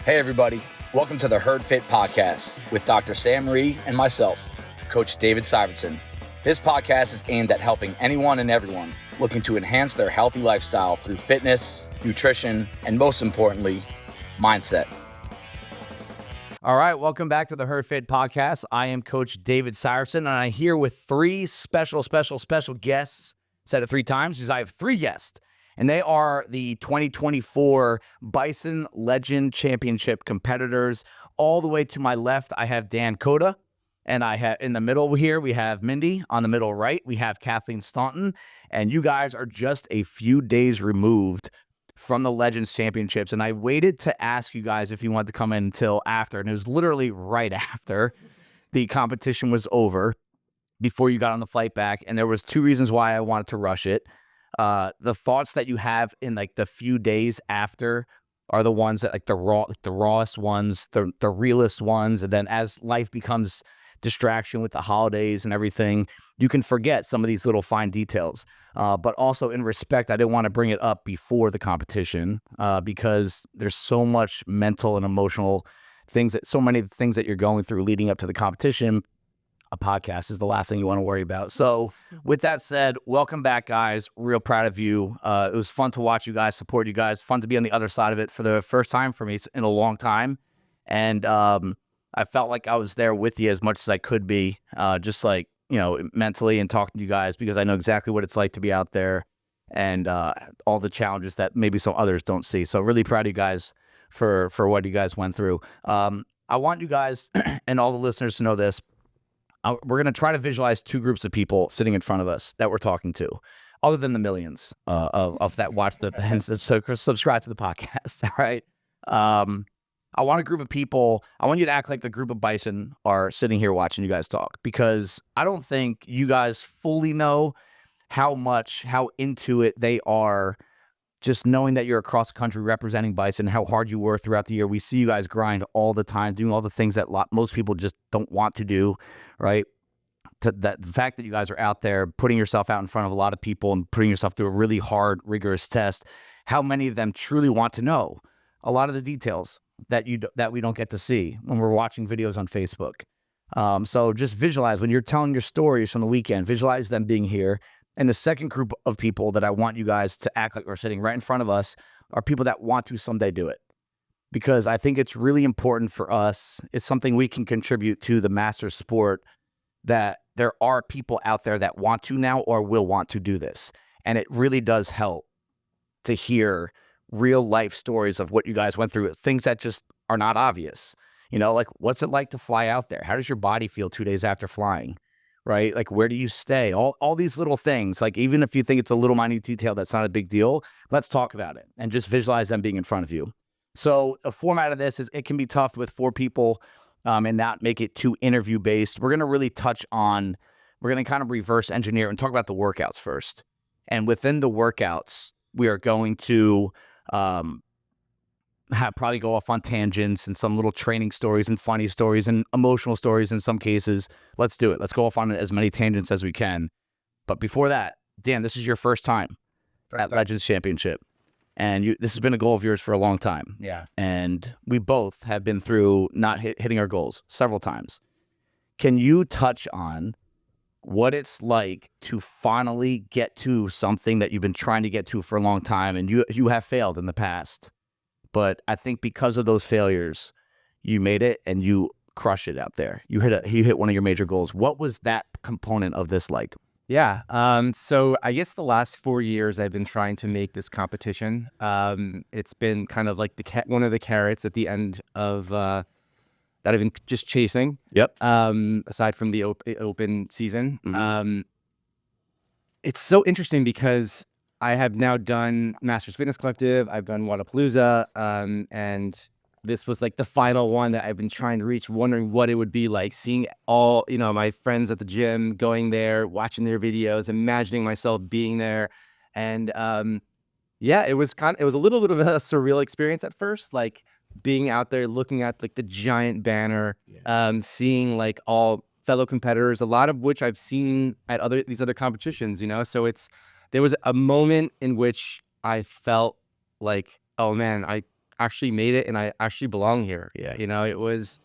Hey everybody, welcome to the Herd Fit Podcast with Dr. Sam Marie and myself, Coach David Syvertsen. This podcast is aimed at helping anyone and everyone looking to enhance their healthy lifestyle through fitness, nutrition, and most importantly, mindset. All right, welcome back to the Herd Fit Podcast. I am Coach David Syvertsen, and I'm here with three special guests. Said it three times because I have three guests. And they are the 2024 Bison Legend Championship competitors. All the way to my left, I have Dan Coda. And I have in the middle here, we have Mindy. On the middle right, we have Kathleen Staunton. And you guys are just a few days removed from the Legends Championships. And I waited to ask you guys if you wanted to come in until after. And it was literally right after the competition was over, before you got on the flight back. And there was two reasons why I wanted to rush it. The thoughts that you have in like the few days after are the ones that like the rawest ones, the realest ones. And then as life becomes distraction with the holidays and everything, you can forget some of these little fine details. But also in respect, I didn't want to bring it up before the competition because there's so much mental and emotional things so many things that you're going through leading up to the competition. A podcast is the last thing you want to worry about. So with that said, welcome back, guys. Real proud of you. It was fun to watch you guys, support you guys. Fun to be on the other side of it for the first time for me in a long time. And I felt like I was there with you as much as I could be, just like, you know, mentally and talking to you guys, because I know exactly what it's like to be out there and all the challenges that maybe some others don't see. So really proud of you guys for what you guys went through. I want you guys and all the listeners to know this. We're going to try to visualize two groups of people sitting in front of us that we're talking to, other than the millions of that watch and subscribe to the podcast. All right. I want a group of people. I want you to act like the group of Bison are sitting here watching you guys talk, because I don't think you guys fully know how into it they are. Just knowing that you're across the country representing Bison, how hard you work throughout the year. We see you guys grind all the time, doing all the things that most people just don't want to do, right? The fact that you guys are out there putting yourself out in front of a lot of people and putting yourself through a really hard, rigorous test, how many of them truly want to know a lot of the details that we don't get to see when we're watching videos on Facebook. So just visualize when you're telling your stories from the weekend, visualize them being here. And the second group of people that I want you guys to act like are sitting right in front of us are people that want to someday do it. Because I think it's really important for us. It's something we can contribute to the master sport, that there are people out there that want to now or will want to do this. And it really does help to hear real life stories of what you guys went through, things that just are not obvious. You know, like, what's it like to fly out there? How does your body feel 2 days after flying? Right? Like, where do you stay? All these little things, like, even if you think it's a little minute detail, that's not a big deal. Let's talk about it and just visualize them being in front of you. So a format of this is, it can be tough with four people and not make it too interview based. We're going to really we're going to kind of reverse engineer and talk about the workouts first. And within the workouts, we are going to probably go off on tangents and some little training stories and funny stories and emotional stories in some cases. Let's do it. Let's go off on as many tangents as we can. But before that, Dan, this is your first time at Legends Championship. And this has been a goal of yours for a long time. Yeah. And we both have been through not hitting our goals several times. Can you touch on what it's like to finally get to something that you've been trying to get to for a long time, and you have failed in the past? But I think because of those failures, you made it and you crushed it out there. You hit one of your major goals. What was that component of this like? Yeah. So I guess the last 4 years I've been trying to make this competition. It's been kind of like one of the carrots at the end of that I've been just chasing. Yep. Aside from the open season. Mm-hmm. It's so interesting because I have now done Masters Fitness Collective. I've done Wadapalooza. And this was like the final one that I've been trying to reach, wondering what it would be like, seeing all, my friends at the gym, going there, watching their videos, imagining myself being there. And it was a little bit of a surreal experience at first, like being out there, looking at like the giant banner, seeing like all fellow competitors, a lot of which I've seen at these other competitions, so there was a moment in which I felt like, oh man, I actually made it and I actually belong here. Yeah. You know, it was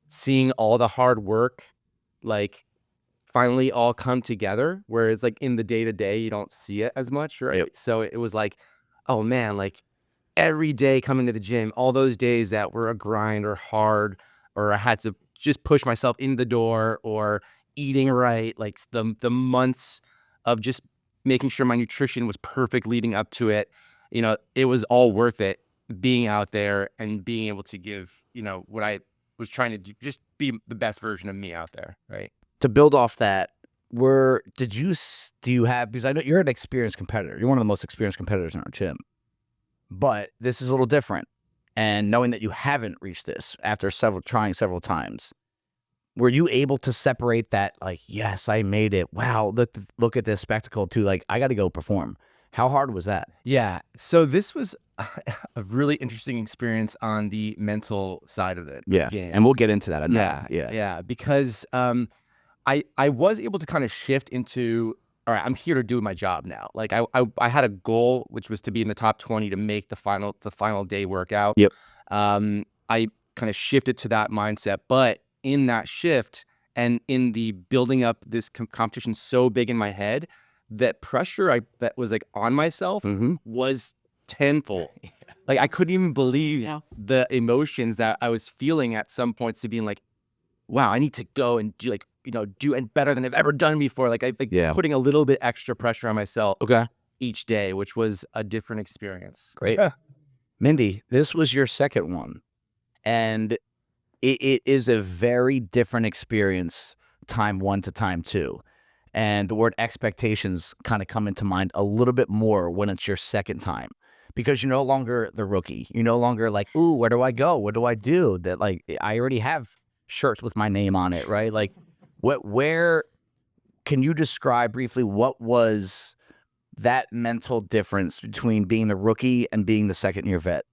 seeing all the hard work, like, finally all come together, whereas like in the day to day, you don't see it as much. Right. Yep. So it was like, oh man, like every day coming to the gym, all those days that were a grind or hard, or I had to just push myself in the door, or eating right, like the months of just making sure my nutrition was perfect leading up to it, you know, it was all worth it being out there and being able to give, you know, what I was trying to do, just be the best version of me out there, right? To build off that, do you have, because I know you're an experienced competitor. You're one of the most experienced competitors in our gym. But this is a little different. And knowing that you haven't reached this after trying several times, were you able to separate that, like, yes, I made it. Wow, look at this spectacle, to like, I got to go perform. How hard was that? Yeah. So this was a really interesting experience on the mental side of it. Yeah. And we'll get into that. I know. Yeah. Because I was able to kind of shift into, all right, I'm here to do my job now. Like I had a goal, which was to be in the top 20 to make the final day workout. Yep. I kind of shifted to that mindset, but in that shift and in the building up this competition so big in my head, that pressure that was like on myself was tenfold. Like I couldn't even believe the emotions that I was feeling at some points, to being like, wow, I need to go and do, like, you know, do and better than I've ever done before. Like putting a little bit extra pressure on myself each day, which was a different experience. Great. Mindy, this was your second one. And it is a very different experience, time one to time two. And the word expectations kind of come into mind a little bit more when it's your second time, because you're no longer the rookie. You're no longer like, ooh, where do I go? What do I do? That, like, I already have shirts with my name on it, right? Like, where can you describe briefly what was that mental difference between being the rookie and being the second-year vet?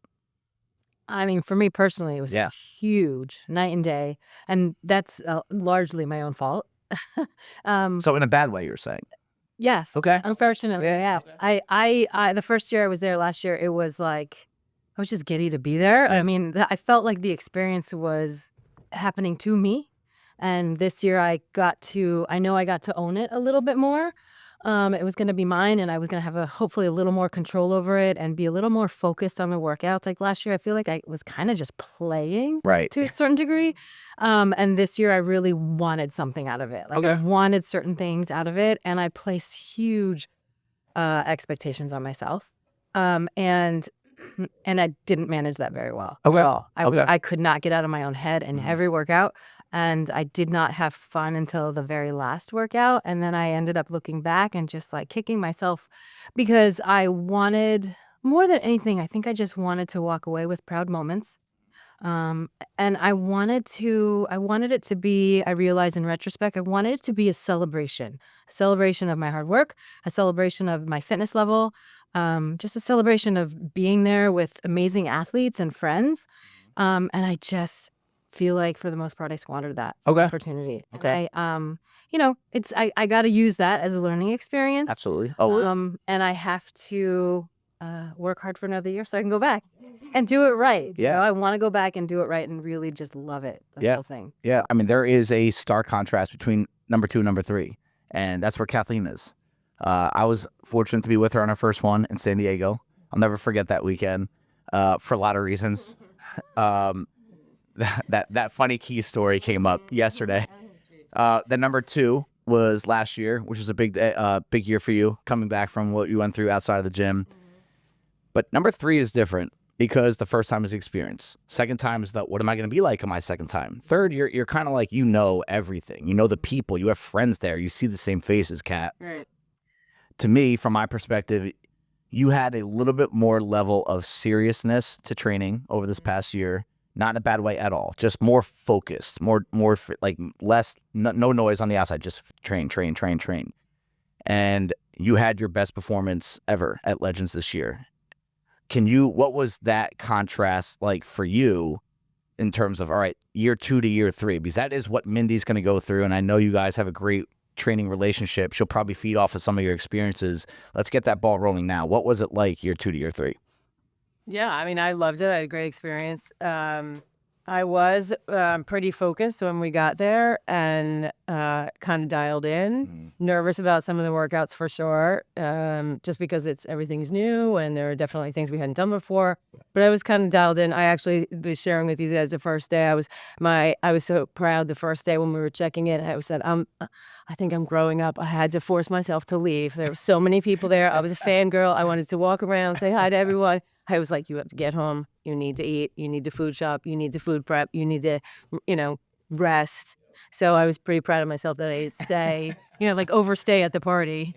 I mean, for me personally, it was huge, night and day. And that's largely my own fault. So in a bad way, you're saying? Yes. Okay. Unfortunately, yeah. I the first year I was there last year, it was like, I was just giddy to be there. I mean, I felt like the experience was happening to me. And this year I got to own it a little bit more. It was going to be mine, and I was going to have hopefully a little more control over it and be a little more focused on the workouts. Like last year, I feel like I was kind of just playing to a certain degree. And this year I really wanted something out of it. Like I wanted certain things out of it, and I placed huge expectations on myself. And I didn't manage that very well at all. I could not get out of my own head in every workout. And I did not have fun until the very last workout. And then I ended up looking back and just like kicking myself, because I wanted, more than anything, I think I just wanted to walk away with proud moments. And I wanted it to be, I realized in retrospect, I wanted it to be a celebration of my hard work, a celebration of my fitness level, just a celebration of being there with amazing athletes and friends. And I just feel like for the most part I squandered that opportunity. Okay. And I got to use that as a learning experience. Absolutely. And I have to work hard for another year so I can go back and do it right. Yeah. You know, I want to go back and do it right and really just love it. The whole thing. Yeah. I mean, there is a stark contrast between number 2 and number 3, and that's where Kathleen is. I was fortunate to be with her on our first one in San Diego. I'll never forget that weekend for a lot of reasons. That funny key story came up yesterday. The number 2 was last year, which was a big year for you, coming back from what you went through outside of the gym. But number 3 is different because the first time is experience. Second time is that, what am I going to be like on my second time? Third, you're kind of like, you know everything. You know the people. You have friends there. You see the same faces, Kat. Right. To me, from my perspective, you had a little bit more level of seriousness to training over this past year. Not in a bad way at all. Just more focused, more like less, no noise on the outside. Just train. And you had your best performance ever at Legends this year. What was that contrast like for you in terms of, all right, year 2 to year 3? Because that is what Mindy's going to go through. And I know you guys have a great training relationship. She'll probably feed off of some of your experiences. Let's get that ball rolling now. What was it like year 2 to year 3? Yeah, I mean, I loved it. I had a great experience. I was pretty focused when we got there and kind of dialed in. Nervous about some of the workouts for sure, just because everything's new and there are definitely things we hadn't done before. But I was kind of dialed in. I actually was sharing with you guys the first day. I was so proud the first day when we were checking in. I said, I think I'm growing up. I had to force myself to leave. There were so many people there. I was a fangirl. I wanted to walk around, say hi to everyone. I was like, you have to get home. You need to eat. You need to food shop. You need to food prep. You need to, rest. So I was pretty proud of myself that I didn't stay, like overstay at the party.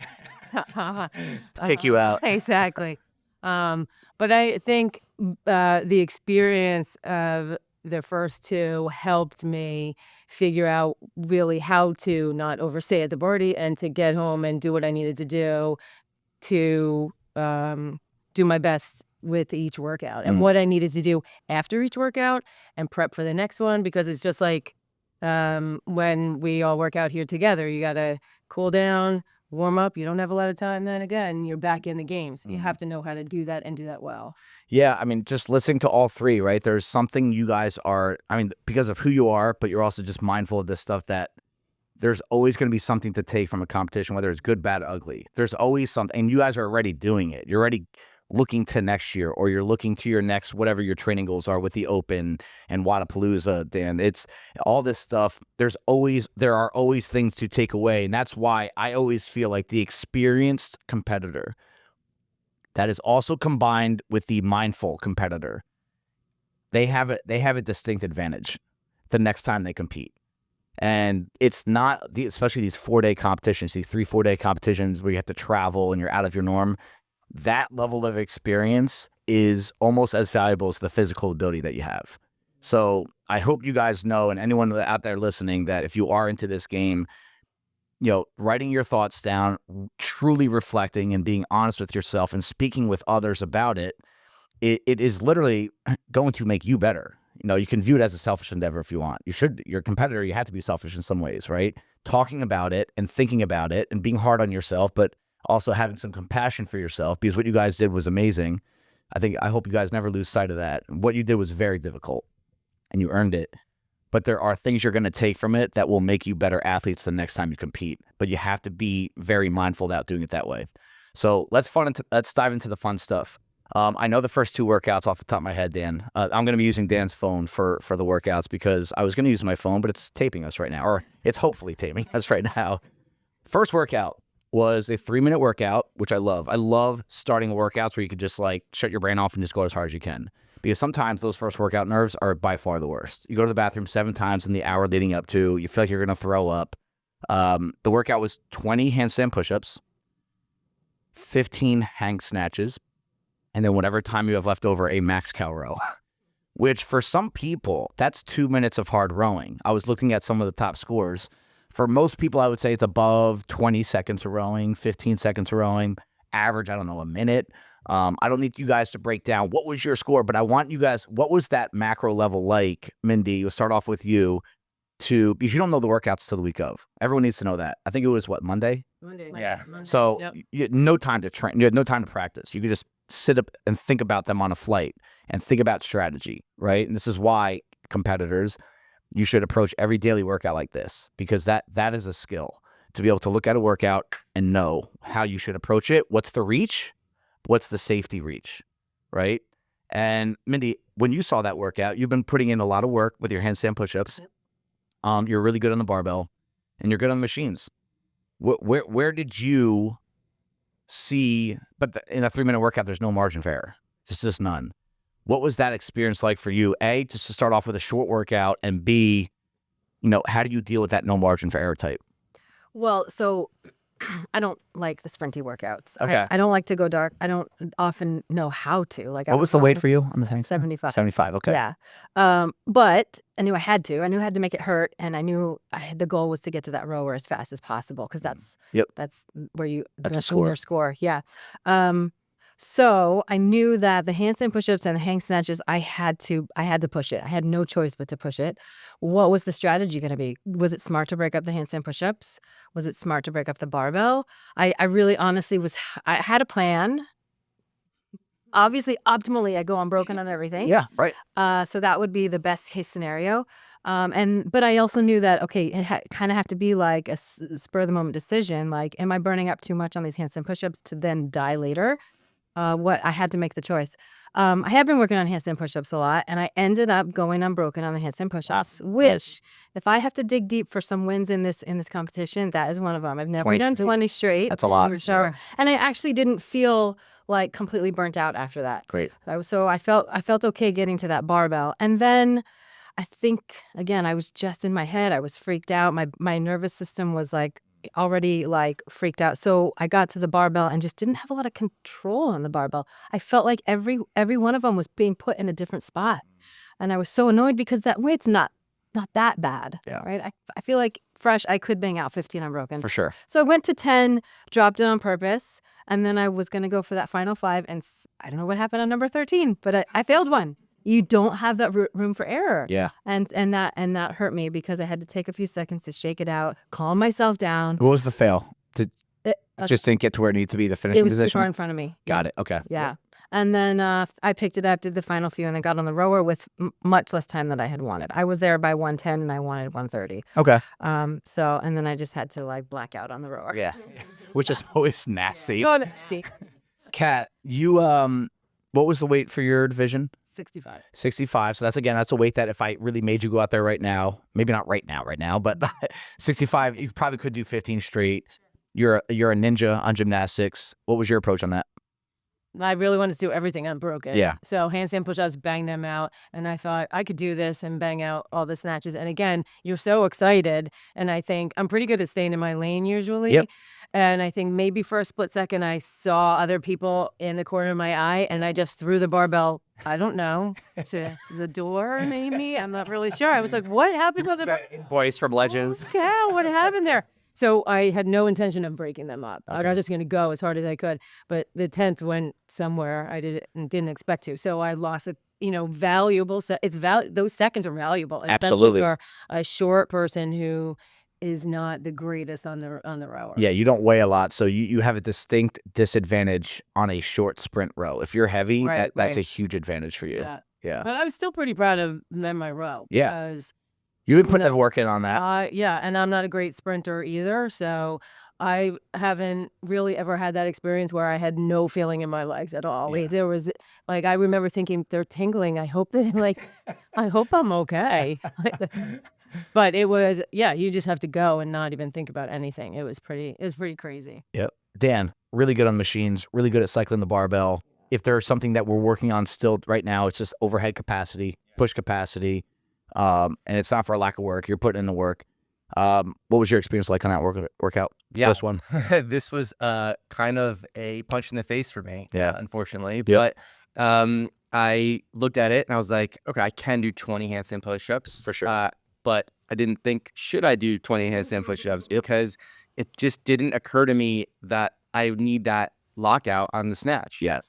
Kick you out. Exactly. But I think the experience of the first two helped me figure out really how to not overstay at the party and to get home and do what I needed to do to do my best with each workout and what I needed to do after each workout and prep for the next one, because it's just like when we all work out here together, you got to cool down, warm up. You don't have a lot of time. Then again, you're back in the game. So you have to know how to do that and do that well. Yeah, I mean, just listening to all three, right? There's something you guys are, I mean, because of who you are, but you're also just mindful of this stuff that there's always going to be something to take from a competition, whether it's good, bad, ugly. There's always something, and you guys are already doing it. You're already looking to next year, or you're looking to your next, whatever your training goals are with the Open and Wadapalooza, Dan. It's all this stuff. There are always things to take away. And that's why I always feel like the experienced competitor that is also combined with the mindful competitor, they have a distinct advantage the next time they compete. And it's not, especially these 4-day competitions, these 3-4-day competitions where you have to travel and you're out of your norm. That level of experience is almost as valuable as the physical ability that you have. So I hope you guys know, and anyone out there listening, that if you are into this game, writing your thoughts down, truly reflecting and being honest with yourself and speaking with others about it, it is literally going to make you better. You can view it as a selfish endeavor if you want. You're a competitor, you have to be selfish in some ways, right? Talking about it and thinking about it and being hard on yourself, but also having some compassion for yourself, because what you guys did was amazing. I hope you guys never lose sight of that. What you did was very difficult and you earned it, but there are things you're going to take from it that will make you better athletes the next time you compete, but you have to be very mindful about doing it that way. So let's dive into the fun stuff. I know the first two workouts off the top of my head, Dan. I'm going to be using Dan's phone for the workouts because I was going to use my phone, but it's taping us right now, or it's hopefully taping us right now. First workout was a 3-minute workout, which I love. I love starting workouts where you could just like shut your brain off and just go as hard as you can. Because sometimes those first workout nerves are by far the worst. You go to the bathroom 7 times in the hour leading up to, you feel like you're going to throw up. The workout was 20 handstand push-ups, 15 hang snatches, and then whatever time you have left over, a max cow row. Which for some people, that's 2 minutes of hard rowing. I was looking at some of the top scores. For most people, I would say it's above 20 seconds of rowing, 15 seconds of rowing, average, a minute. I don't need you guys to break down what was your score, but I want you guys, what was that macro level like, Mindy? We'll start off with you, because you don't know the workouts till the week of. Everyone needs to know that. I think it was, Monday? Monday. Yeah. Monday. So Yep. you had no time to train. You had no time to practice. You could just sit up and think about them on a flight and think about strategy, right? And this is why competitors, you should approach every daily workout like this, because that is a skill to be able to look at a workout and know how you should approach it. What's the reach? What's the safety reach, right? And Mindy, when you saw that workout, you've been putting in a lot of work with your handstand push-ups. Yep. You're really good on the barbell and you're good on the machines. Where did you see, but in a 3-minute workout, there's no margin for error. There's just none. What was that experience like for you? A, just to start off with a short workout, and B, how do you deal with that no margin for error type? Well, so I don't like the sprinty workouts. Okay. I don't like to go dark. I don't often know how to. Like, What was the weight for you on the tank? 75. 75, okay. Yeah. But I knew I had to. I knew I had to make it hurt, and I knew the goal was to get to that rower as fast as possible, because that's where you That's your score. Yeah. So I knew that the handstand push-ups and the hang snatches, I had to push it. I had no choice but to push it. What was the strategy going to be? Was it smart to break up the handstand push-ups? Was it smart to break up the barbell? I really honestly I had a plan. obviously, optimally, I go unbroken on everything. Yeah, right. So that would be the best case scenario. But I also knew that, okay, it kind of have to be like a spur of the moment decision. Like, am I burning up too much on these handstand push-ups to then die later? I had to make the choice. I have been working on handstand push-ups a lot, and I ended up going unbroken on the handstand push-ups, which if I have to dig deep for some wins in this competition, that is one of them. I've never 20 done straight. 20 straight. That's a lot. For sure. And I actually didn't feel like completely burnt out after that. Great. So I felt okay getting to that barbell. And then I think, again, I was just in my head. I was freaked out. My nervous system was like already like freaked out. So I got to the barbell and just didn't have a lot of control on the barbell. I felt like every one of them was being put in a different spot. And I was so annoyed because that weight's not that bad. Yeah. Right. I feel like fresh, I could bang out 15 unbroken. For sure. So I went to 10, dropped it on purpose. And then I was going to go for that final 5. And I don't know what happened on number 13, but I failed one. You don't have that room for error. Yeah. And that hurt me because I had to take a few seconds to shake it out, calm myself down. What was the fail? Just didn't get to where it needed to be, the finishing It was position? too far in front of me. Got it. Okay. Yeah. And then I picked it up, did the final few, and then got on the rower with much less time than I had wanted. I was there by 1:10 and I wanted 1:30. Okay. So, and then I just had to like black out on the rower. Yeah. Which is always nasty. Go on. Kat, you, what was the weight for your division? 65. 65. So that's a weight that if I really made you go out there right now, maybe not right now, but 65, you probably could do 15 straight. You're a ninja on gymnastics. What was your approach on that? I really wanted to do everything unbroken. Yeah. So handstand push-ups, bang them out. And I thought I could do this and bang out all the snatches. And again, you're so excited. And I think I'm pretty good at staying in my lane usually. Yep. And I think maybe for a split second, I saw other people in the corner of my eye and I just threw the barbell, I don't know, to the door maybe. I'm not really sure. I was like, what happened with the Voice from Legends. cow? What happened there? So I had no intention of breaking them up. I was just going to go as hard as I could. But the 10th went somewhere I didn't expect to. So I lost a valuable those seconds are valuable, especially Absolutely. for a short person who is not the greatest on the rower. Yeah, you don't weigh a lot, so you have a distinct disadvantage on a short sprint row. If you're heavy, Right, that's right. a huge advantage for you. Yeah. But I was still pretty proud of my row. Yeah. Because You've been putting the work in on that. yeah, and I'm not a great sprinter either, so I haven't really ever had that experience where I had no feeling in my legs at all. Yeah. There was like I remember thinking they're tingling. I hope I'm okay. But it was you just have to go and not even think about anything. It was pretty crazy. Yep. Dan, really good on machines, really good at cycling the barbell. If there's something that we're working on still right now, it's just overhead capacity, push capacity. And it's not for a lack of work. You're putting in the work. What was your experience like on that workout? Yeah. First one. This was kind of a punch in the face for me, unfortunately. Yep. But I looked at it and I was like, okay, I can do 20 handstand push-ups. For sure. But I didn't think, should I do 20 handstand push-ups? Because it just didn't occur to me that I need that lockout on the snatch. Yeah.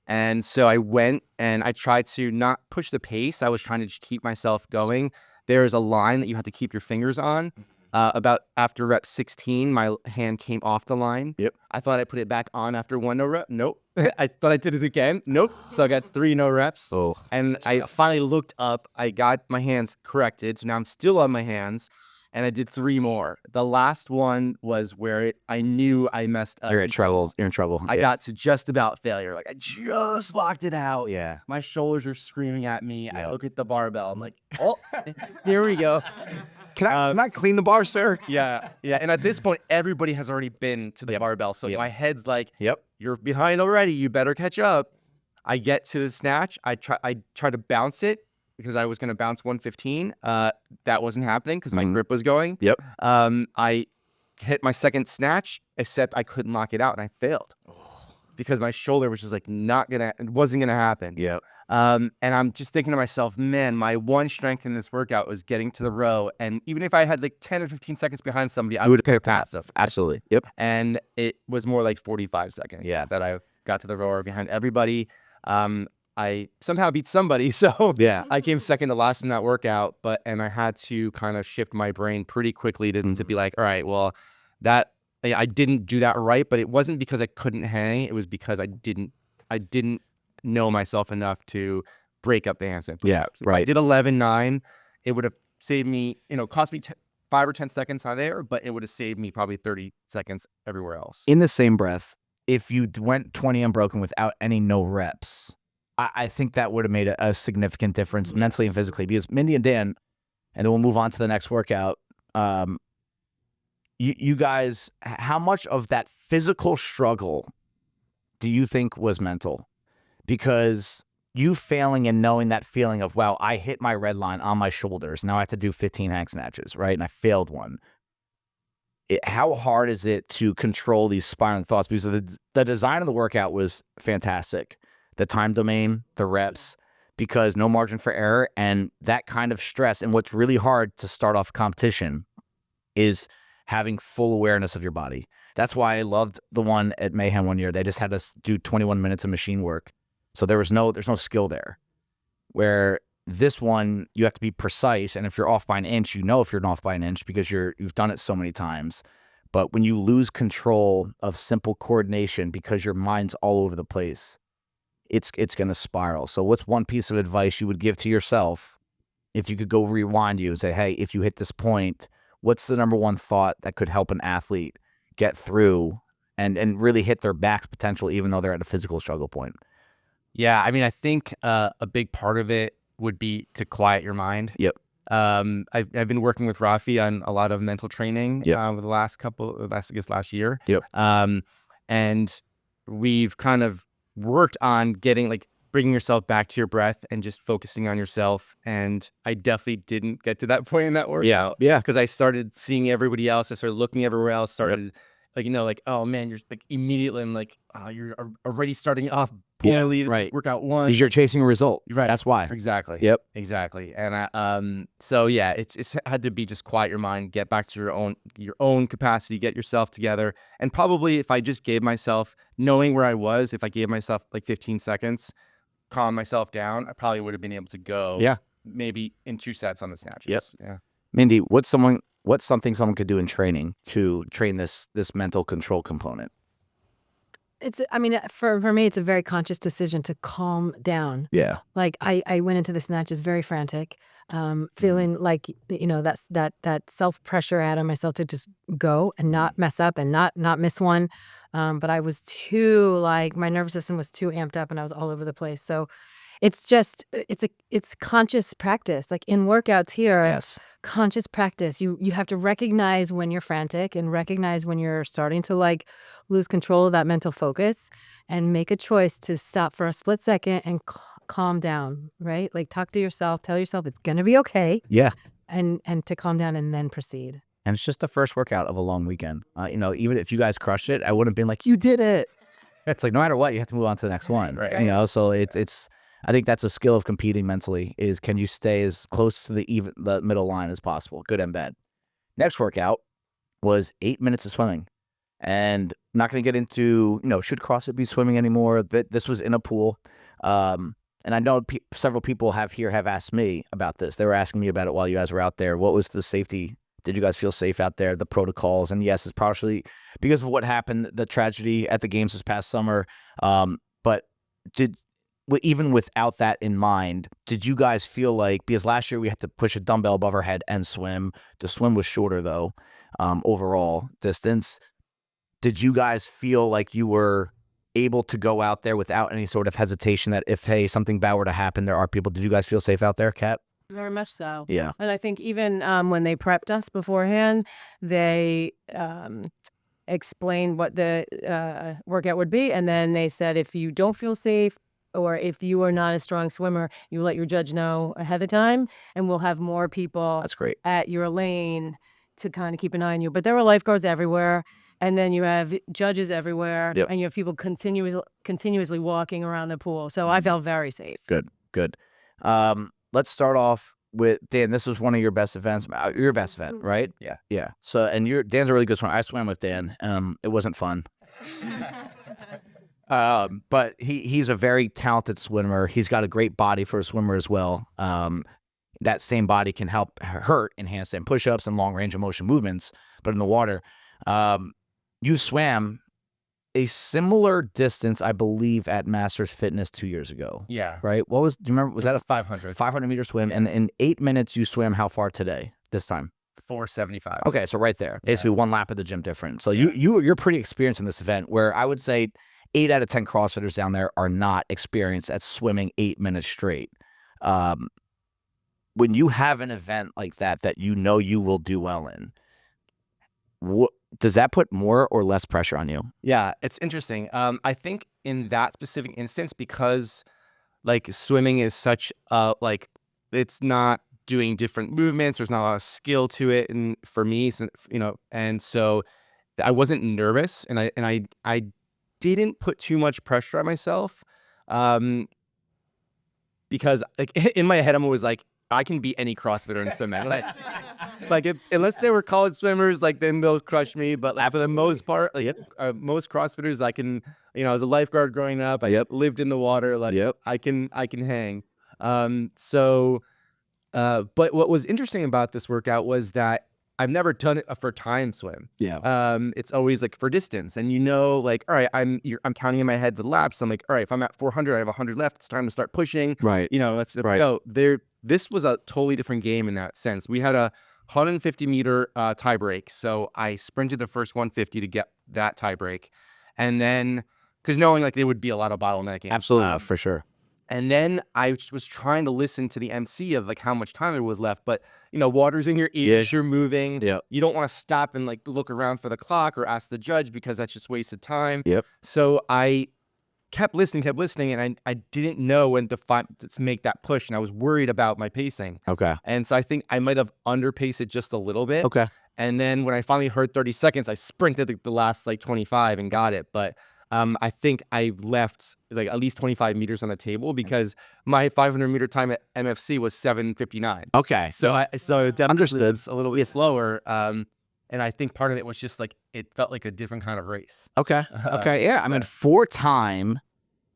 And so I went and I tried to not push the pace. I was trying to just keep myself going. There's a line that you have to keep your fingers on. About after rep 16, my hand came off the line. Yep. I thought I put it back on after 1 no rep. Nope. I thought I did it again. Nope. So I got 3 no reps. Oh. And I finally looked up. I got my hands corrected. So now I'm still on my hands. And I did 3 more. The last one was where I knew I messed up. You're in trouble. You're in trouble. I got to just about failure. Like I just locked it out. Yeah. My shoulders are screaming at me. I look at the barbell. I'm like, oh, here we go. Can I clean the bar, sir? Yeah. And at this point, everybody has already been to the barbell. So my head's like, Yep. you're behind already. You better catch up. I get to the snatch. I try to bounce it because I was going to bounce 115. That wasn't happening because my grip was going. Yep. I hit my second snatch, except I couldn't lock it out and I failed because my shoulder was just like it wasn't going to happen. Yep. And I'm just thinking to myself, man, my one strength in this workout was getting to the row. And even if I had like 10 or 15 seconds behind somebody, I would have passed. Absolutely. Yep. And it was more like 45 seconds that I got to the rower behind everybody. I somehow beat somebody. So Yeah. I came second to last in that workout, and I had to kind of shift my brain pretty quickly to be like, all right, well, I didn't do that right, but it wasn't because I couldn't hang. It was because I didn't know myself enough to break up the handstand Yeah, push-ups. If I right. did 11.9, it would have saved me, cost me 5 or 10 seconds on there, but it would have saved me probably 30 seconds everywhere else. In the same breath, if you went 20 unbroken without any no reps, I think that would have made a significant difference mentally and physically. Because Mindy and Dan, and then we'll move on to the next workout. You guys, how much of that physical struggle do you think was mental? Because you failing and knowing that feeling of, wow, I hit my red line on my shoulders. Now I have to do 15 hang snatches, right? And I failed one. How hard is it to control these spiraling thoughts? Because the design of the workout was fantastic. The time domain, the reps, because no margin for error, and that kind of stress. And what's really hard to start off competition is having full awareness of your body. That's why I loved the one at Mayhem one year. They just had us do 21 minutes of machine work. So there's no skill there. Where this one, you have to be precise. And if you're off by an inch, you know if you're off by an inch because you've done it so many times. But when you lose control of simple coordination because your mind's all over the place, it's going to spiral. So what's one piece of advice you would give to yourself if you could go rewind you and say, hey, if you hit this point, what's the number one thought that could help an athlete get through and really hit their max potential even though they're at a physical struggle point? Yeah, I mean, I think a big part of it would be to quiet your mind. Yep. I've been working with Rafi on a lot of mental training over the last year. Yep. And we've kind of worked on bringing yourself back to your breath and just focusing on yourself. And I definitely didn't get to that point in that workout. Yeah. Because I started seeing everybody else. I started looking everywhere else. Started oh man, you're immediately I'm like, oh, you're already starting off poorly. Right. Workout one. Because you're chasing a result. Right. That's why. Exactly. Yep. Exactly. And so yeah, it's had to be just quiet your mind, get back to your own capacity, get yourself together. And probably if I just gave myself, knowing where I was, if I gave myself 15 seconds, calm myself down, I probably would have been able to go maybe in 2 sets on the snatches. Yep. Yeah. Mindy, what's something someone could do in training to train this mental control component? For me, it's a very conscious decision to calm down. Yeah. Like I went into the snatches very frantic, feeling like, that self-pressure out on myself to just go and not mess up and not miss one. But I was too, my nervous system was too amped up and I was all over the place. So it's conscious practice. Like in workouts here, Yes. Conscious practice. You have to recognize when you're frantic and recognize when you're starting to lose control of that mental focus and make a choice to stop for a split second and calm down, right? Talk to yourself, tell yourself it's going to be okay. Yeah. And to calm down and then proceed. And it's just the first workout of a long weekend. Even if you guys crushed it, I wouldn't have been like, you did it. It's no matter what, you have to move on to the next one. Right. So it's I think that's a skill of competing mentally is can you stay as close to the middle line as possible, good and bad. Next workout was 8 minutes of swimming. And I'm not going to get into, should CrossFit be swimming anymore? This was in a pool. And I know several people have asked me about this. They were asking me about it while you guys were out there. What was the safety? Did you guys feel safe out there? The protocols? And yes, it's partially because of what happened, the tragedy at the games this past summer. But even without that in mind, did you guys feel because last year we had to push a dumbbell above our head and swim. The swim was shorter though, overall distance. Did you guys feel like you were able to go out there without any sort of hesitation that if, hey, something bad were to happen, there are people? Did you guys feel safe out there, Kat? Very much so. Yeah. And I think even when they prepped us beforehand, they explained what the workout would be. And then they said, if you don't feel safe or if you are not a strong swimmer, you let your judge know ahead of time and we'll have more people That's great. at your lane to kind of keep an eye on you. But there were lifeguards everywhere. And then you have judges everywhere. Yep. And you have people continuously walking around the pool. So I felt very safe. Good. Let's start off with Dan. This was one of your best events. Your best event, right? Yeah. So, and Dan's a really good swimmer. I swam with Dan. It wasn't fun. But he's a very talented swimmer. He's got a great body for a swimmer as well. That same body can help hurt in handstand push-ups and long range of motion movements. But in the water, you swam a similar distance, I believe, at Masters Fitness 2 years ago. Yeah. Right? What was, do you remember, was that a 500. 500-meter swim? And in 8 minutes, you swam how far today, this time? 475. Okay, so right there. Basically one lap at the gym difference. So you're pretty experienced in this event, where I would say 8 out of 10 CrossFitters down there are not experienced at swimming 8 minutes straight. When you have an event like that you know you will do well in, does that put more or less pressure on you? Yeah, it's interesting. I think in that specific instance, because like swimming is such like it's not doing different movements, there's not a lot of skill to it, and for me, and so I wasn't nervous, and I didn't put too much pressure on myself, because like in my head I'm always like, I can beat any CrossFitter in swimming. Unless they were college swimmers, like then they'll crush me. But like, for the most part, most CrossFitters, I can. As a lifeguard growing up, I lived in the water. I can hang. But what was interesting about this workout was that I've never done it for time swim. Yeah. It's always like for distance, and like, all right, I'm counting in my head the laps. So I'm like, all right, if I'm at 400, I have 100 left. It's time to start pushing. Right. Let's go there. This was a totally different game in that sense. We had a 150-meter tie break, so I sprinted the first 150 to get that tie break, and then because knowing like there would be a lot of bottlenecking. Absolutely, for sure. And then I was trying to listen to the MC of like how much time there was left, but water's in your ears, you're moving. Yep. You don't want to stop and like look around for the clock or ask the judge because that's just wasted time. Yep. So I kept listening, and I didn't know when to make that push, and I was worried about my pacing. Okay. And so I think I might have underpaced it just a little bit. Okay. And then when I finally heard 30 seconds, I sprinted the last like 25 and got it. But I think I left like at least 25 meters on the table because my 500-meter time at MFC was 7:59. Okay. So definitely was a little bit slower. And I think part of it was just like it felt like a different kind of race. Okay. Okay. Yeah. I mean, 4-time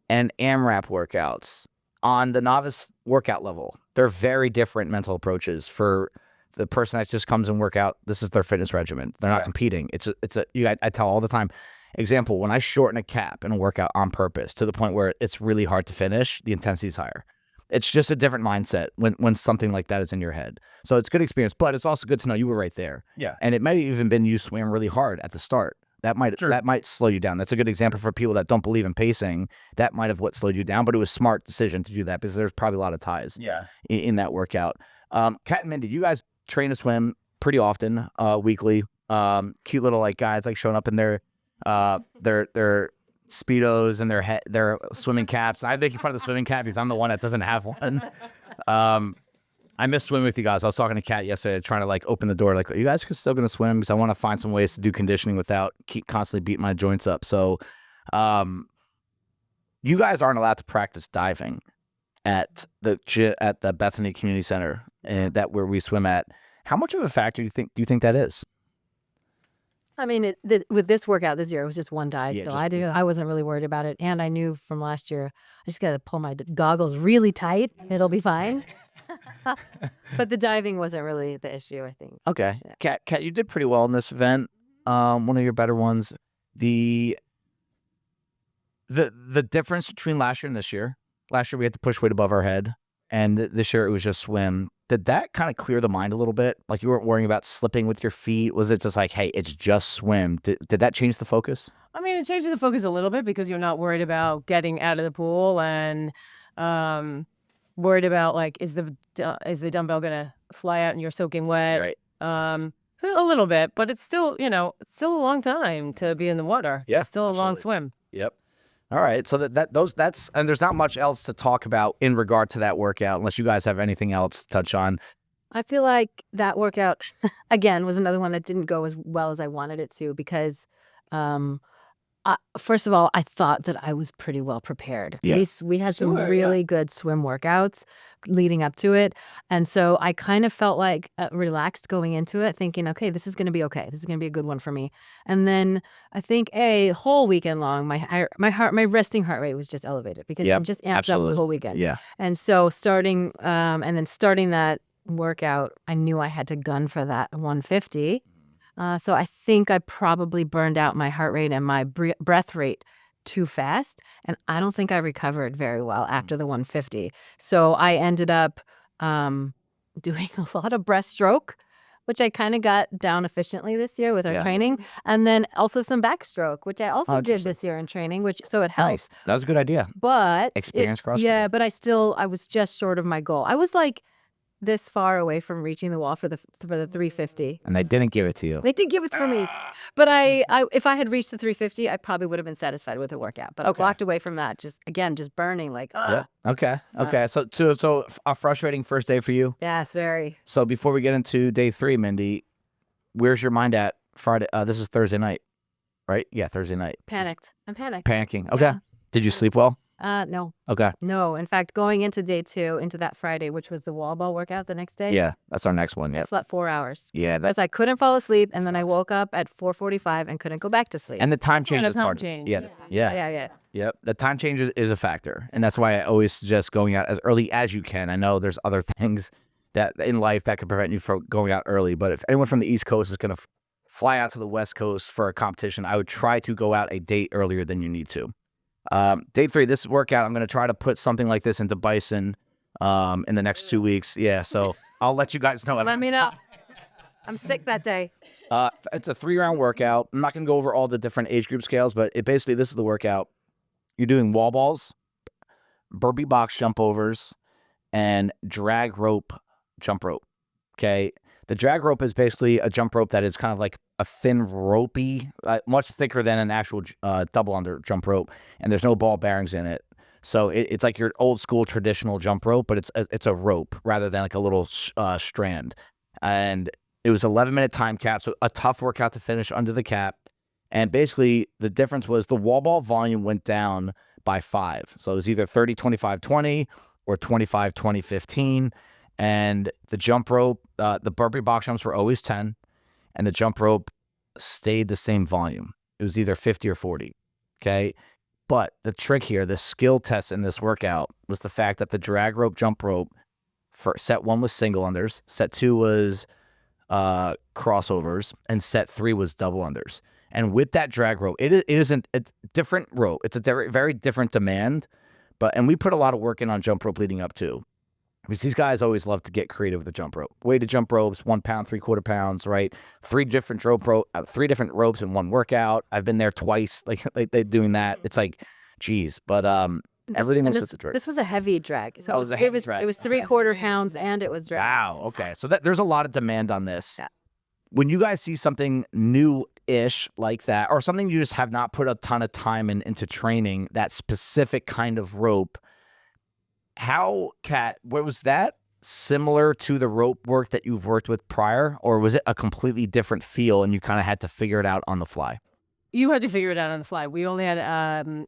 and AMRAP workouts on the novice workout level, they're very different mental approaches. For the person that just comes and work out, this is their fitness regimen. They're not competing. I tell all the time. Example, when I shorten a cap in a workout on purpose to the point where it's really hard to finish, the intensity is higher. It's just a different mindset when something like that is in your head. So it's good experience, but it's also good to know you were right there. Yeah. And it might have even been you swam really hard at the start. That might slow you down. That's a good example for people that don't believe in pacing. That might have what slowed you down, but it was a smart decision to do that because there's probably a lot of ties in that workout. Kat and Mindy, you guys train to swim pretty often, weekly. Cute little like guys like showing up in their Speedos and their swimming caps. I'm making fun of the swimming cap because I'm the one that doesn't have one. I miss swimming with you guys. I was talking to Kat yesterday, trying to like open the door, like, are you guys still gonna swim? Because I want to find some ways to do conditioning without keep constantly beating my joints up. So, you guys aren't allowed to practice diving at the Bethany Community Center, and where we swim at. How much of a factor do you think that is? I mean, with this workout this year, it was just one dive, Yeah, so just- I wasn't really worried about it. And I knew from last year, I just got to pull my goggles really tight. It'll be fine. But the diving wasn't really the issue, I think. Okay. Yeah. Kat, you did pretty well in this event. One of your better ones. The difference between last year and this year. Last year we had to push weight above our head, and this year it was just swim. Did that kind of clear the mind a little bit? Like you weren't worrying about slipping with your feet? Was it just like, hey, it's just swim? Did that change the focus? I mean, it changes the focus a little bit because you're not worried about getting out of the pool and worried about like, is the dumbbell gonna fly out and you're soaking wet? Right. A little bit, but it's still, it's still a long time to be in the water. Yeah, It's still a long absolutely. swim. Yep. All right. So that's and there's not much else to talk about in regard to that workout, unless you guys have anything else to touch on. I feel like that workout, again, was another one that didn't go as well as I wanted it to because, first of all, I thought that I was pretty well prepared. Yeah. We had some Sure, really good swim workouts leading up to it. And so I kind of felt like relaxed going into it, thinking, okay, this is going to be okay. This is going to be a good one for me. And then I think a whole weekend long, my resting heart rate was just elevated because Yep, I'm just amped up absolutely. the whole weekend. Yeah. And so starting that workout, I knew I had to gun for that 150. So I think I probably burned out my heart rate and my breath rate too fast. And I don't think I recovered very well after the 150. So I ended up doing a lot of breaststroke, which I kind of got down efficiently this year with our training. And then also some backstroke, which I also did this year in training, so it helped. Nice. That was a good idea. But Experience CrossFit. Yeah, but I was just short of my goal. I was like this far away from reaching the wall for the 350. And they didn't give it to you. They did give it to me. But if I had reached the 350, I probably would have been satisfied with the workout. But I walked away from that just burning like, Okay. So a frustrating first day for you. Yes, very. So before we get into day 3, Mindy, where's your mind at Friday? This is Thursday night, right? Yeah, Thursday night. Panicked. I'm panicked. Panicking. Okay. Yeah. Did you sleep well? No. Okay. No. In fact, going into day 2, into that Friday, which was the wall ball workout the next day. Yeah, that's our next one. Yeah. I slept 4 hours. Yeah. Because I couldn't fall asleep, and then I woke up at 4:45 and couldn't go back to sleep. And the time change is time part. change. Yeah. Yep. The time change is a factor. And that's why I always suggest going out as early as you can. I know there's other things that in life that could prevent you from going out early. But if anyone from the East Coast is going to fly out to the West Coast for a competition, I would try to go out a date earlier than you need to. Day 3, this workout, I'm going to try to put something like this into Bison in the next 2 weeks. Yeah, so I'll let you guys know. Let me know. I'm sick that day. It's a 3-round workout. I'm not going to go over all the different age group scales, but this is the workout. You're doing wall balls, burpee box jump overs, and drag rope jump rope. Okay. The drag rope is basically a jump rope that is kind of like a thin ropey, much thicker than an actual double under jump rope, and there's no ball bearings in it. So it's like your old school traditional jump rope, but it's a rope rather than like a little strand. And it was 11-minute time cap, so a tough workout to finish under the cap. And basically the difference was the wall ball volume went down by 5. So it was either 30-25-20 or 25-20-15. And the jump rope, the burpee box jumps were always 10, and the jump rope stayed the same volume. It was either 50 or 40, okay? But the trick here, the skill test in this workout was the fact that the drag rope, jump rope, for set 1 was single unders, set 2 was crossovers, and set 3 was double unders. And with that drag rope, it's a different rope. It's a very different demand, and we put a lot of work in on jump rope leading up to. Because these guys always love to get creative with the jump rope. Weighted jump ropes, 1 pound, 3/4 pounds, right? 3 different ropes in one workout. I've been there twice, like they doing that. It's like, geez, but everything was with the drag. This was a heavy drag. So it was a heavy drag. It was 3/4 pounds, and it was drag. Wow. Okay, so there's a lot of demand on this. Yeah. When you guys see something new-ish like that, or something you just have not put a ton of time into training, that specific kind of rope. Was that similar to the rope work that you've worked with prior, or was it a completely different feel and you kind of had to figure it out on the fly? You had to figure it out on the fly. We only had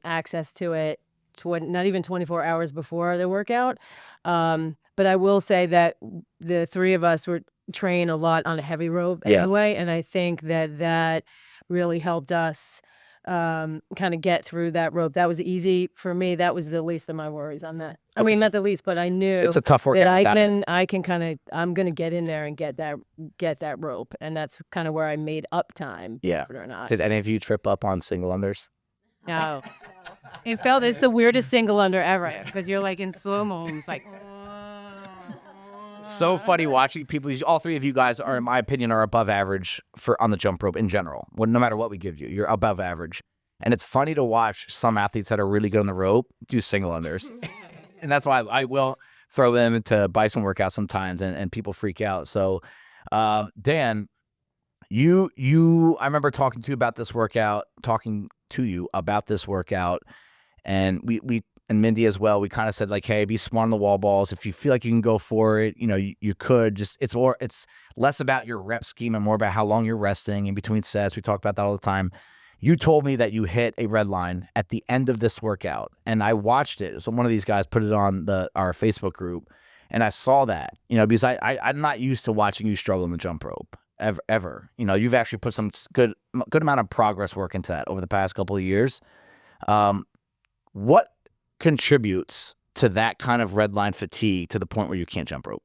access to it not even 24 hours before the workout. But I will say that the 3 of us were trained a lot on a heavy rope anyway, and I think that really helped us kind of get through that rope. That was easy for me. That was the least of my worries on that. I mean, not the least, but I knew it's a tough workout. That I'm gonna get in there and get that rope, and that's kind of where I made up time. Yeah. Or not. Did any of you trip up on single unders? No. It's the weirdest single under ever because you're like in slow mo. It's like. It's so funny watching people. All 3 of you guys are, in my opinion, are above average on the jump rope in general. No matter what we give you, you're above average. And it's funny to watch some athletes that are really good on the rope do single unders. And that's why I will throw them into Bison workouts sometimes, and people freak out. So, Dan, I remember talking to you about this workout, and we and Mindy as well, we kind of said like, hey, be smart on the wall balls. If you feel like you can go for it, you could. Just it's less about your rep scheme and more about how long you're resting in between sets. We talk about that all the time. You told me that you hit a red line at the end of this workout, and I watched it. So one of these guys put it on our Facebook group, and I saw that, because I'm not used to watching you struggle in the jump rope ever. You've actually put some good amount of progress work into that over the past couple of years. What contributes to that kind of red line fatigue to the point where you can't jump rope?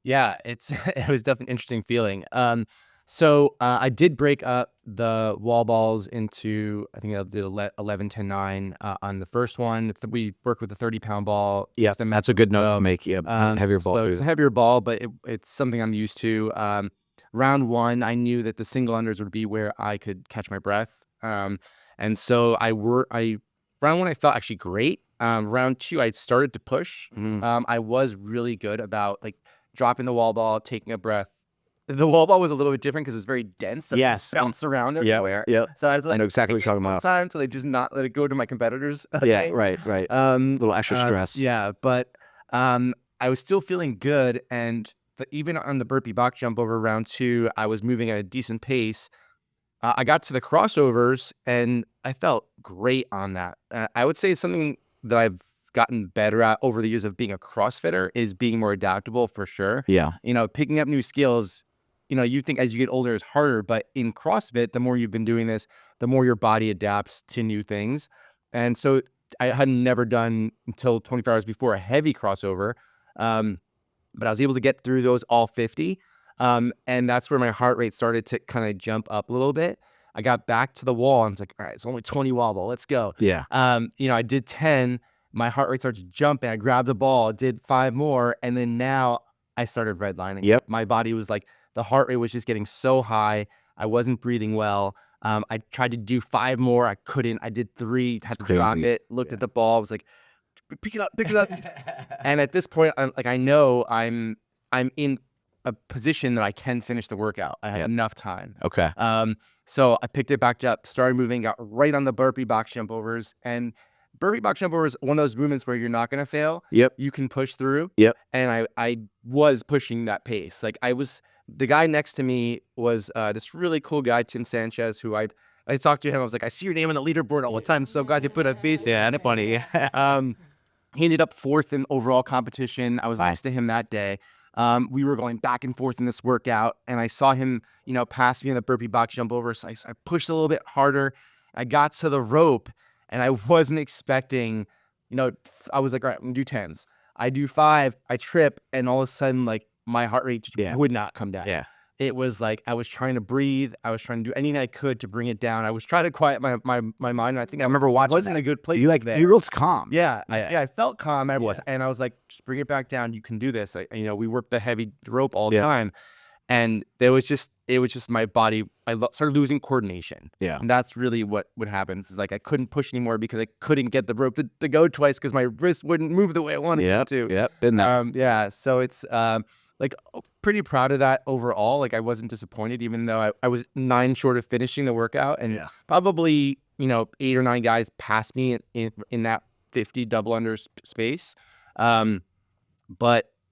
Yeah, it was definitely an interesting feeling. So I did break up the wall balls into, I think I did 11, 10, 9 on the first one. We worked with a 30-pound ball. Yeah, that's a good note to make. Yeah, heavier ball. So it's a heavier ball, but it's something I'm used to. Round 1, I knew that the single unders would be where I could catch my breath. And so round 1, I felt actually great. Round 2, I started to push. I was really good about like dropping the wall ball, taking a breath. The wall ball was a little bit different because it's very dense. So Yes. it bounced around everywhere. Yeah. So I was like, I know exactly what you're talking about. time to like just not let it go to my competitors. Yeah, right. Little extra stress. Yeah, but I was still feeling good, and even on the burpee box jump over round 2, I was moving at a decent pace. I got to the crossovers, and I felt great on that. I would say something that I've gotten better at over the years of being a CrossFitter is being more adaptable for sure. Yeah. Picking up new skills, you think as you get older it's harder, but in CrossFit, the more you've been doing this, the more your body adapts to new things. And so I had never done until 24 hours before a heavy crossover. But I was able to get through those all 50. And that's where my heart rate started to kind of jump up a little bit. I got back to the wall and I was like, all right, it's only 20 wall ball. Let's go. Yeah. I did 10. My heart rate started jumping. I grabbed the ball, did 5 more. And then now I started redlining. Yep. My body was like, the heart rate was just getting so high. I wasn't breathing well. I tried to do 5 more. I couldn't. I did 3, had to drop it, looked at the ball. I was like, pick it up. And at this point, I know I'm in a position that I can finish the workout. I had enough time. Okay. So I picked it back up, started moving, got right on the burpee box jump overs. And burpee box jump over is one of those movements where you're not going to fail. Yep. You can push through. Yep. And I was pushing that pace. The guy next to me was this really cool guy, Tim Sanchez, who I talked to him. I was like, I see your name on the leaderboard all the time. So glad you put a base. Yeah, that's funny. He ended up 4th in overall competition. I was next to him that day. We were going back and forth in this workout, and I saw him, pass me in the burpee box jump over. So I pushed a little bit harder. I got to the rope, and I wasn't expecting, I was like, all right, I'm gonna do 10s. I do 5, I trip, and all of a sudden, like, my heart rate just would not come down. Yeah. It was like I was trying to breathe. I was trying to do anything I could to bring it down. I was trying to quiet my mind. And I think I remember watching. I wasn't in a good place. You real calm. Yeah, I felt calm. I was, and I was like, just bring it back down. You can do this. We worked the heavy rope all the time, and it was just my body. Started losing coordination. Yeah, and that's really what happens. Is like I couldn't push anymore because I couldn't get the rope to go twice because my wrist wouldn't move the way I wanted it to. Yep, been there. So it's pretty proud of that overall. Like I wasn't disappointed, even though I was 9 short of finishing the workout, and probably 8 or 9 guys passed me in that 50 double under space. But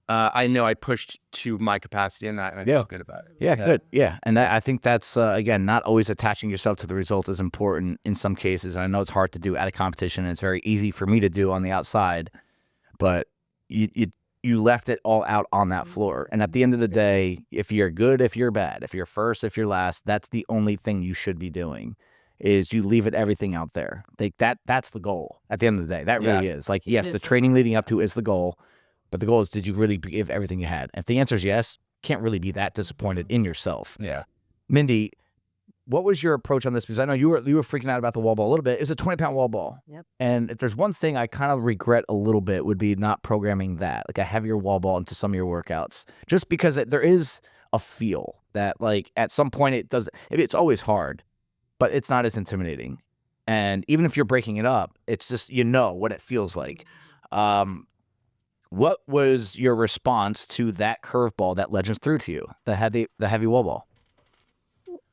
I know I pushed to my capacity in that, and I felt good about it. Yeah, good. Yeah, and I think that's again, not always attaching yourself to the result is important in some cases. And I know it's hard to do at a competition, and it's very easy for me to do on the outside, but you left it all out on that floor. And at the end of the day, if you're good, if you're bad, if you're first, if you're last, that's the only thing you should be doing is you leave everything out there. Like that's the goal at the end of the day. That really is. Like, yes, the training leading up to is the goal, but the goal is, did you really give everything you had? If the answer is yes, can't really be that disappointed in yourself. Yeah. Mindy, what was your approach on this? Because I know you were freaking out about the wall ball a little bit. It was a 20-pound wall ball. Yep. And if there's one thing I kind of regret a little bit would be not programming that, like a heavier wall ball into some of your workouts. Just because there is a feel that like at some point it's always hard, but it's not as intimidating. And even if you're breaking it up, it's just, what it feels like. What was your response to that curveball that legends through to you, the heavy wall ball?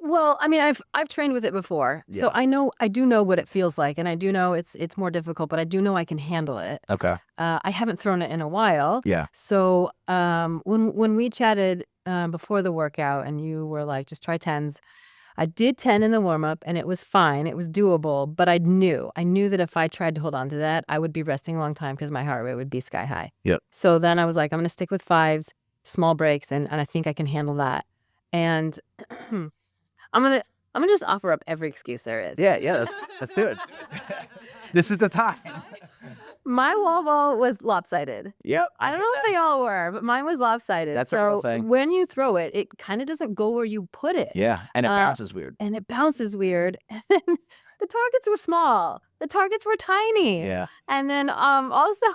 Well, I mean, I've trained with it before, so I do know what it feels like, and I do know it's more difficult, but I do know I can handle it. Okay. I haven't thrown it in a while. Yeah. So when we chatted before the workout, and you were like, just try 10s. I did 10 in the warm up, and it was fine. It was doable, but I knew that if I tried to hold on to that, I would be resting a long time because my heart rate would be sky high. Yep. So then I was like, I'm going to stick with 5s, small breaks, and I think I can handle that. And I'm gonna just offer up every excuse there is. Yeah, let's do it. This is the time. My wall ball was lopsided. Yep. I don't know if they all were, but mine was lopsided. That's a so real thing. when you throw it, it kind of doesn't go where you put it. Yeah, and it bounces weird. And it bounces weird. And then the targets were small. The targets were tiny. Yeah. And then also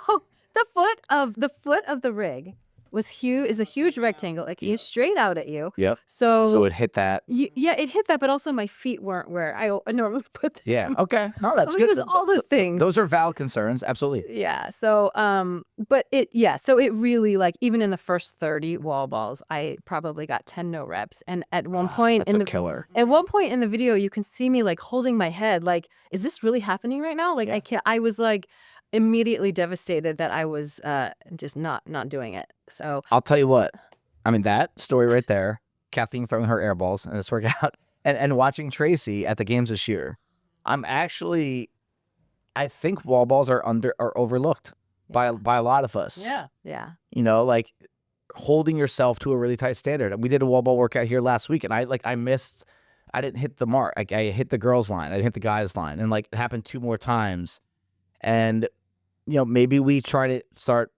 the foot of the rig was huge. Is a huge rectangle. It came straight out at you. Yep. So So it hit that. yeah, it hit that, but also my feet weren't where I normally put them. Yeah. Okay. No, that's I mean, good. it was all those things. Those are valid concerns. Absolutely. Yeah. So, but so it really, like, even in the first 30 wall balls, I probably got 10 no reps. And at one point That's a killer. at one point in the video, you can see me like holding my head, like, is this really happening right now? Like, I was like immediately devastated that I was just not doing it. So I'll tell you what. I mean, that story right there, Kathleen throwing her air balls in this workout, and watching Tracy at the games this year, I think wall balls are overlooked by a lot of us. yeah. You know, like holding yourself to a really tight standard. We did a wall ball workout here last week, and I didn't hit the mark. Like, I hit the girls' line, I didn't hit the guys' line, and like it happened 2 more times. And maybe we try to start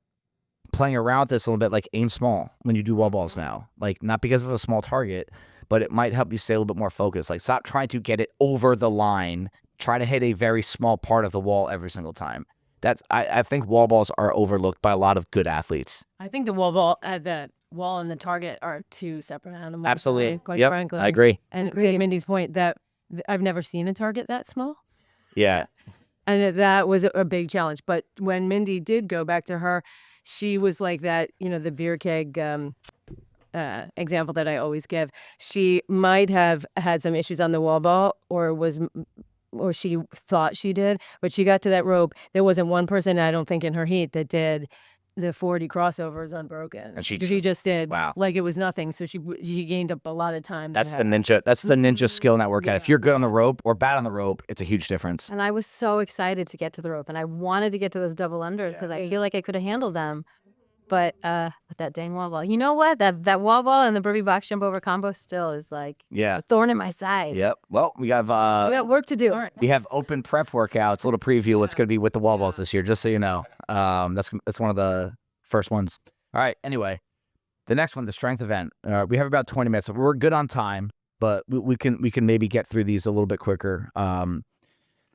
playing around with this a little bit, like aim small when you do wall balls now. Like, not because of a small target, but it might help you stay a little bit more focused. Like, stop trying to get it over the line. Try to hit a very small part of the wall every single time. I think wall balls are overlooked by a lot of good athletes. I think the wall and the target are 2 separate animals. Absolutely. Quite Yep, frankly. I agree. And to Mindy's point, that I've never seen a target that small. Yeah. And that was a big challenge. But when Mindy did go back to her, she was like that, the beer keg example that I always give. She might have had some issues on the wall ball or she thought she did, but she got to that rope. There wasn't one person, I don't think, in her heat that did the 40 crossovers unbroken. And she just did. Wow. Like it was nothing. So she gained up a lot of time. That's the ninja. That's the ninja skill in that workout. If you're good on the rope or bad on the rope, it's a huge difference. And I was so excited to get to the rope, and I wanted to get to those double unders because I feel like I could have handled them. But with that dang wall ball, you know what? That wall ball and the burpee box jump over combo still is like a thorn in my side. Yep. Well, we have We got work to do. we have open prep workouts. A little preview of what's going to be with the wall balls this year, just so you know. That's one of the first ones. All right. Anyway, the next one, the strength event. We have about 20 minutes. So we're good on time, but we can maybe get through these a little bit quicker.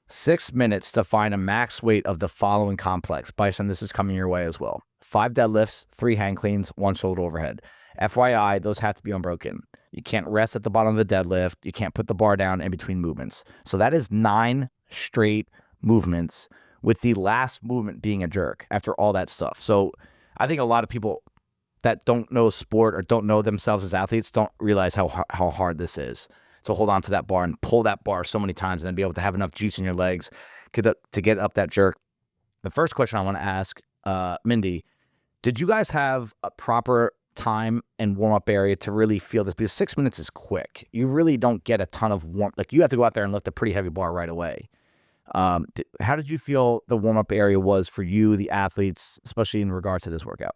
6 minutes to find a max weight of the following complex. Bison, this is coming your way as well. 5 deadlifts, 3 hang cleans, 1 shoulder overhead. FYI, those have to be unbroken. You can't rest at the bottom of the deadlift. You can't put the bar down in between movements. So that is 9 straight movements, with the last movement being a jerk after all that stuff. So I think a lot of people that don't know sport or don't know themselves as athletes don't realize how hard this is. So hold on to that bar and pull that bar so many times and then be able to have enough juice in your legs to get up that jerk. The first question I want to ask, Mindy, did you guys have a proper time and warm-up area to really feel this? Because 6 minutes is quick. You really don't get a ton of warmth. Like, you have to go out there and lift a pretty heavy bar right away. How did you feel the warm-up area was for you, the athletes, especially in regard to this workout?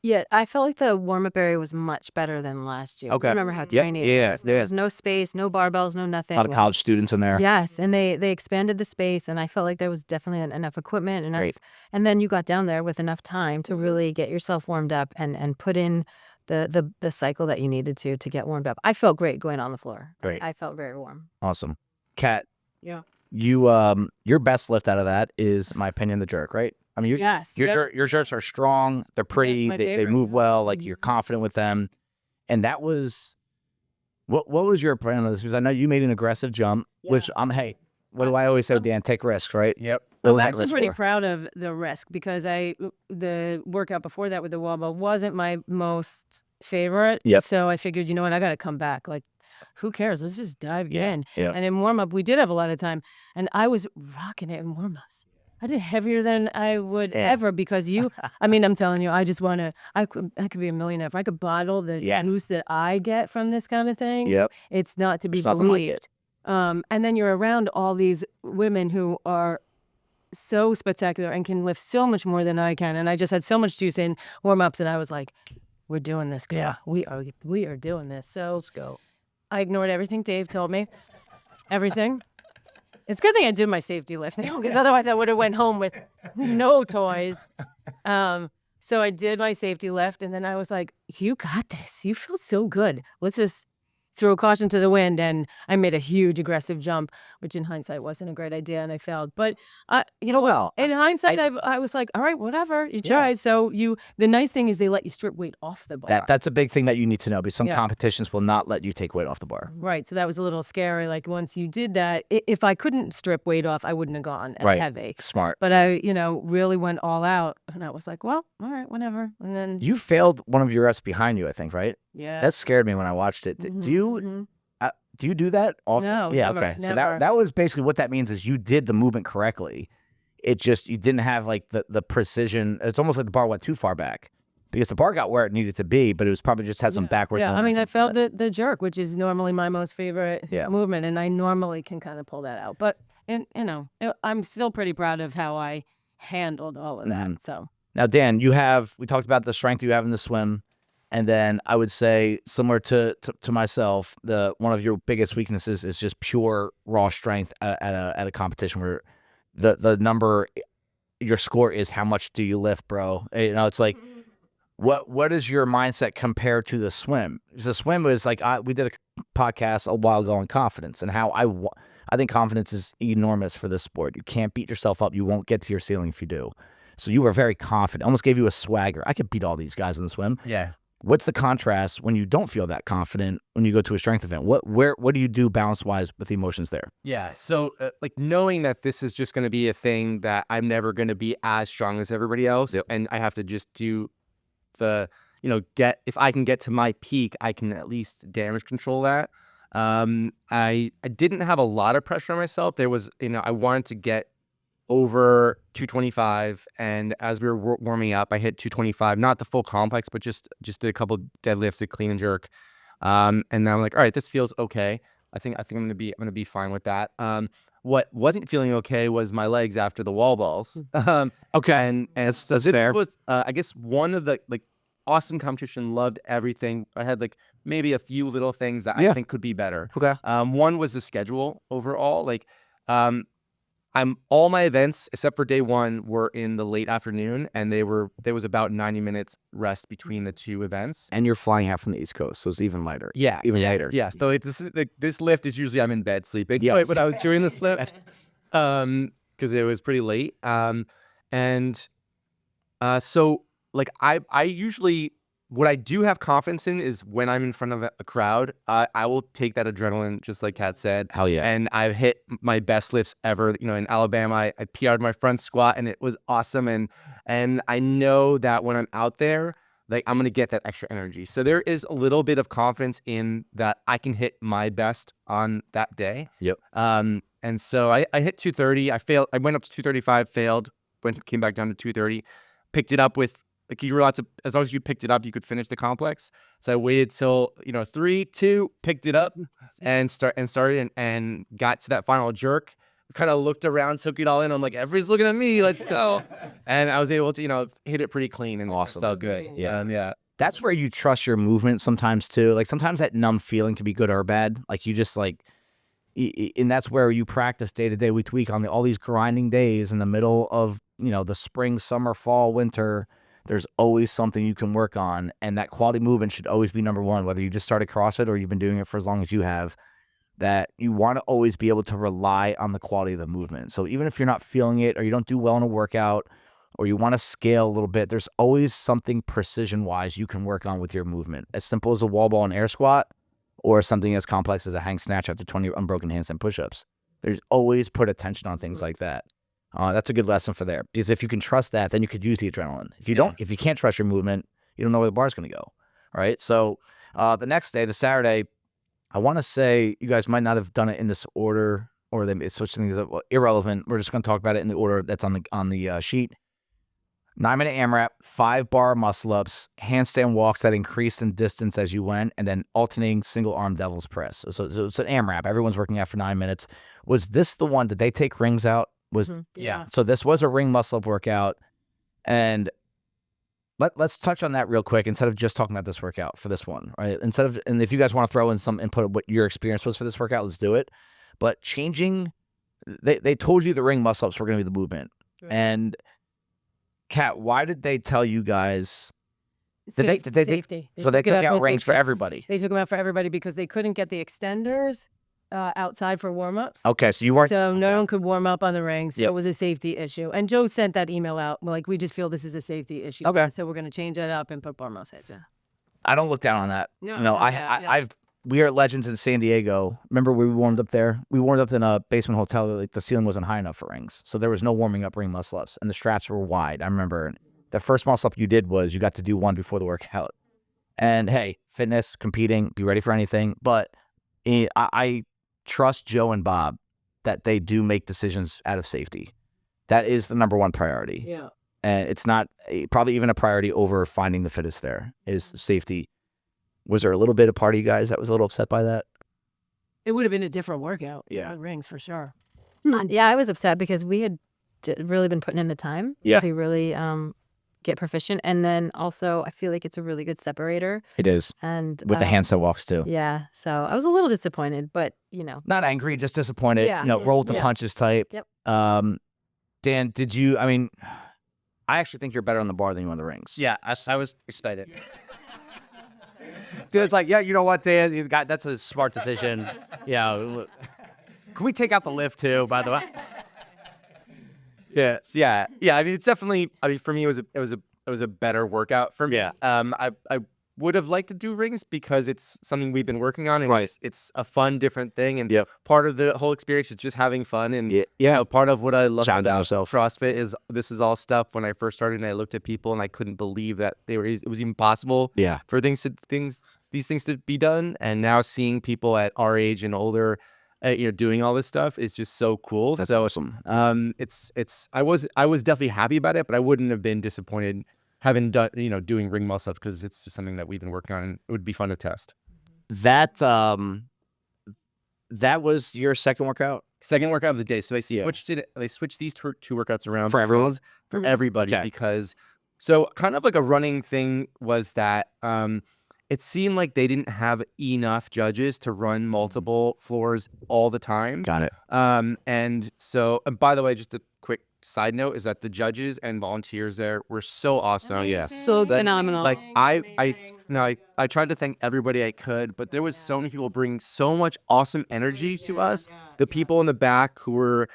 Yeah, I felt like the warm-up area was much better than last year. Okay. I remember how tiny it was. There was no space, no barbells, no nothing. A lot of college students in there. Yes, and they expanded the space, and I felt like there was definitely enough equipment. And then you got down there with enough time to really get yourself warmed up and put in the cycle that you needed to get warmed up. I felt great going on the floor. Great. I felt very warm. Awesome. Kat, Yeah. your best lift out of that is, in my opinion, the jerk, right? I mean, Yes. your jerks are strong. They're pretty. my They favorite. move well. Like, you're confident with them. And that was, what was your plan on this? Because I know you made an aggressive jump, which what do I always say, Dan? Take risks, right? Yep. What I'm was that actually risk pretty for? proud of the risk because the workout before that with the wall ball wasn't my most favorite. Yep. So I figured, you know what, I got to come back. Like, who cares? Let's just dive in. Yeah. And in warm up, we did have a lot of time, and I was rocking it in warm ups. I did heavier than I would ever because I mean, I'm telling you, I just want to, I could be a millionaire. If I could bottle the juice that I get from this kind of thing, Yep. it's not to be There's nothing like believed. And then you're around all these women who are so spectacular and can lift so much more than I can. And I just had so much juice in warm ups, and I was like, we're doing this, girl. Yeah. We are doing this. So let's go. I ignored everything Dave told me. Everything. It's a good thing I did my safety lift, because otherwise I would have went home with no toys. So I did my safety lift, and then I was like, you got this. You feel so good. Let's just throw caution to the wind. And I made a huge aggressive jump, which in hindsight wasn't a great idea, and I failed. But in hindsight, I was like, all right, whatever, you tried. So the nice thing is they let you strip weight off the bar. That's a big thing that you need to know, because some competitions will not let you take weight off the bar. Right. So that was a little scary. Like once you did that, if I couldn't strip weight off, I wouldn't have gone as heavy. Smart. But I, really went all out, and I was like, well, all right, whatever. And then You failed one of your reps behind you, I think, right? Yeah. That scared me when I watched it. Do you do that often? No, Yeah, never, okay. So never. that was basically what that means, is you did the movement correctly. It just, you didn't have like the precision. It's almost like the bar went too far back, because the bar got where it needed to be, but it was probably just had some backwards Yeah, I mean, momentum. I felt the jerk, which is normally my most favorite movement, and I normally can kind of pull that out. But, I'm still pretty proud of how I handled all of that. So Now, Dan, we talked about the strength you have in the swim. And then I would say, similar to myself, one of your biggest weaknesses is just pure raw strength at a competition, where the number, your score is how much do you lift, bro? It's like, what is your mindset compared to the swim? Because the swim was like, we did a podcast a while ago on confidence, and how I think confidence is enormous for this sport. You can't beat yourself up. You won't get to your ceiling if you do. So you were very confident. Almost gave you a swagger. I could beat all these guys in the swim. Yeah. What's the contrast when you don't feel that confident when you go to a strength event? What do you do balance-wise with the emotions there? Yeah. So knowing that this is just going to be a thing that I'm never going to be as strong as everybody else, and I have to just do if I can get to my peak, I can at least damage control that. I didn't have a lot of pressure on myself. There was, I wanted to get over 225, and as we were warming up, I hit 225, not the full complex, but just did a couple deadlifts, a clean and jerk, and then I'm like, all right, this feels okay. I think I'm gonna be fine with that. What wasn't feeling okay was my legs after the wall balls. Okay, and that's this fair. was I guess one of the awesome competition. Loved everything. I had maybe a few little things that I think could be better. Okay. One was the schedule overall. All my events except for day one were in the late afternoon, and there was about 90 minutes rest between the two events. And you're flying out from the East Coast, so it's even lighter. Yeah, even lighter. Yeah. So this lift is usually I'm in bed sleeping. Yeah, but I was doing this lift because it was pretty late. So I usually, what I do have confidence in is when I'm in front of a crowd, I will take that adrenaline, just like Kat said. Hell yeah. And I've hit my best lifts ever. In Alabama, I PR'd my front squat, and it was awesome. And I know that when I'm out there, I'm going to get that extra energy. So there is a little bit of confidence in that I can hit my best on that day. Yep. And so I hit 230. I failed. I went up to 235, failed, came back down to 230, picked it up with, you were allowed to, as long as you picked it up, you could finish the complex. So I waited till 3, 2, picked it up, and started and got to that final jerk. Kind of looked around, took it all in. I'm like, everybody's looking at me. Let's go. And I was able to hit it pretty clean, and awesome. Felt good. Yeah. That's where you trust your movement sometimes too. Sometimes that numb feeling can be good or bad. You just and that's where you practice day to day, week to week on all these grinding days in the middle of the spring, summer, fall, winter. There's always something you can work on, and that quality movement should always be number one, whether you just started CrossFit or you've been doing it for as long as you have, that you want to always be able to rely on the quality of the movement. So even if you're not feeling it, or you don't do well in a workout, or you want to scale a little bit, there's always something precision-wise you can work on with your movement. As simple as a wall ball and air squat, or something as complex as a hang snatch after 20 unbroken handstand push-ups. There's always put attention on things like that. That's a good lesson for there, because if you can trust that, then you could use the adrenaline. If you can't trust your movement, you don't know where the bar's going to go, right? So the next day, the Saturday, I want to say you guys might not have done it in this order, or they switched things up. Well, irrelevant. We're just going to talk about it in the order that's on the sheet. 9-minute AMRAP, 5-bar muscle ups, handstand walks that increased in distance as you went, and then alternating single arm devil's press. So it's an AMRAP. Everyone's working out for 9 minutes. Was this the one? Did they take rings out? Yeah. So this was a ring muscle up workout, and let's touch on that real quick instead of just talking about this workout for this one, right? And if you guys want to throw in some input of what your experience was for this workout, let's do it. But changing they told you the ring muscle-ups were going to be the movement. Right. And Kat, why did they tell you guys? Safety. So they took out rings for everybody. They took them out for everybody because they couldn't get the extenders outside for warm-ups. Okay, so you weren't. So no one could warm up on the rings. So Yep. it was a safety issue. And Joe sent that email out. Like, we just feel this is a safety issue. Okay. So we're going to change that up and put Bormos heads in. I don't look down on that. No, I've we are at Legends in San Diego. Remember we warmed up there? We warmed up in a basement hotel. Like the ceiling wasn't high enough for rings, so there was no warming up ring muscle ups, and the straps were wide. I remember the first muscle up you did was you got to do one before the workout. And hey, fitness, competing, be ready for anything. But I trust Joe and Bob that they do make decisions out of safety. That is the number one priority. Yeah. And it's not probably even a priority over finding the fittest there is safety. Was there a little bit of part of you guys that was a little upset by that? It would have been a different workout. Yeah. Rings for sure. Yeah, I was upset because we had really been putting in the time. Yeah. To really get proficient. And then also, I feel like it's a really good separator. It is. And With the handstand walks too. Yeah. So I was a little disappointed, but Not angry, just disappointed. Yeah. Roll with the Yeah. punches type. Yep. Dan, I actually think you're better on the bar than you on the rings. Yeah, I was excited. Dude, it's like, yeah, you know what, Dan? That's a smart decision. Yeah. Can we take out the lift too, by the way? Yeah. I mean, it's definitely. I mean, for me, it was a better workout for me. Yeah. I would have liked to do rings because it's something we've been working on, and Right. it's a fun, different thing, and Yep. part of the whole experience is just having fun. And Yeah. part of what I love Challenge about yourself. CrossFit is this is all stuff. When I first started, and I looked at people, and I couldn't believe that it was even possible. Yeah. For these things to be done, and now seeing people at our age and older, doing all this stuff is just so cool. That's so awesome. I was definitely happy about it, but I wouldn't have been disappointed having done doing ring muscle ups because it's just something that we've been working on, and it would be fun to test. That was your second workout? Second workout of the day. So they switched these two workouts around For everyone? for everybody Okay. because kind of like a running thing was that it seemed like they didn't have enough judges to run multiple floors all the time. Got it. And by the way, just a quick side note is that the judges and volunteers there were so awesome. Oh, yeah. So phenomenal. Like I tried to thank everybody I could, but there was so many people bringing so much awesome energy to us. The people in the back who were,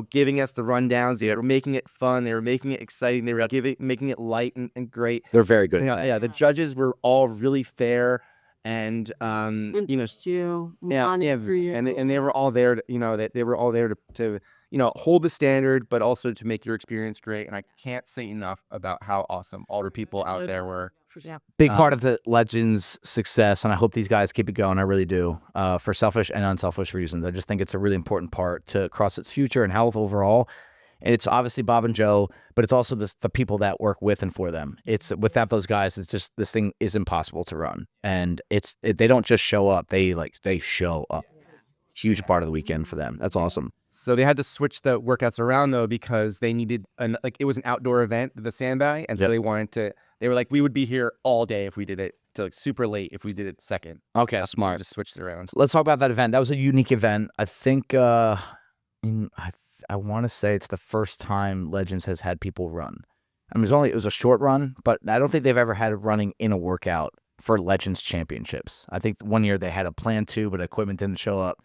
giving us the rundowns, they were making it fun, they were making it exciting, they were making it light and great. They're very good. The judges were all really fair and you. and they were all there to, they were all there to hold the standard, but also to make your experience great. And I can't say enough about how awesome all the people out there were. Big part of the Legends' success, and I hope these guys keep it going. I really do, for selfish and unselfish reasons. I just think it's a really important part to CrossFit's future and health overall. And it's obviously Bob and Joe, but it's also the people that work with and for them. It's without those guys, it's just this thing is impossible to run. And they don't just show up; they show up. Huge part of the weekend for them. That's awesome. So they had to switch the workouts around though because they needed it was an outdoor event, the sandbag, and so they were like, we would be here all day if we did it till super late if we did it second. Okay, smart. Just switched it around. Let's talk about that event. That was a unique event. I think I want to say it's the first time Legends has had people run. I mean, it was a short run, but I don't think they've ever had it running in a workout for Legends Championships. I think one year they had a plan to, but equipment didn't show up.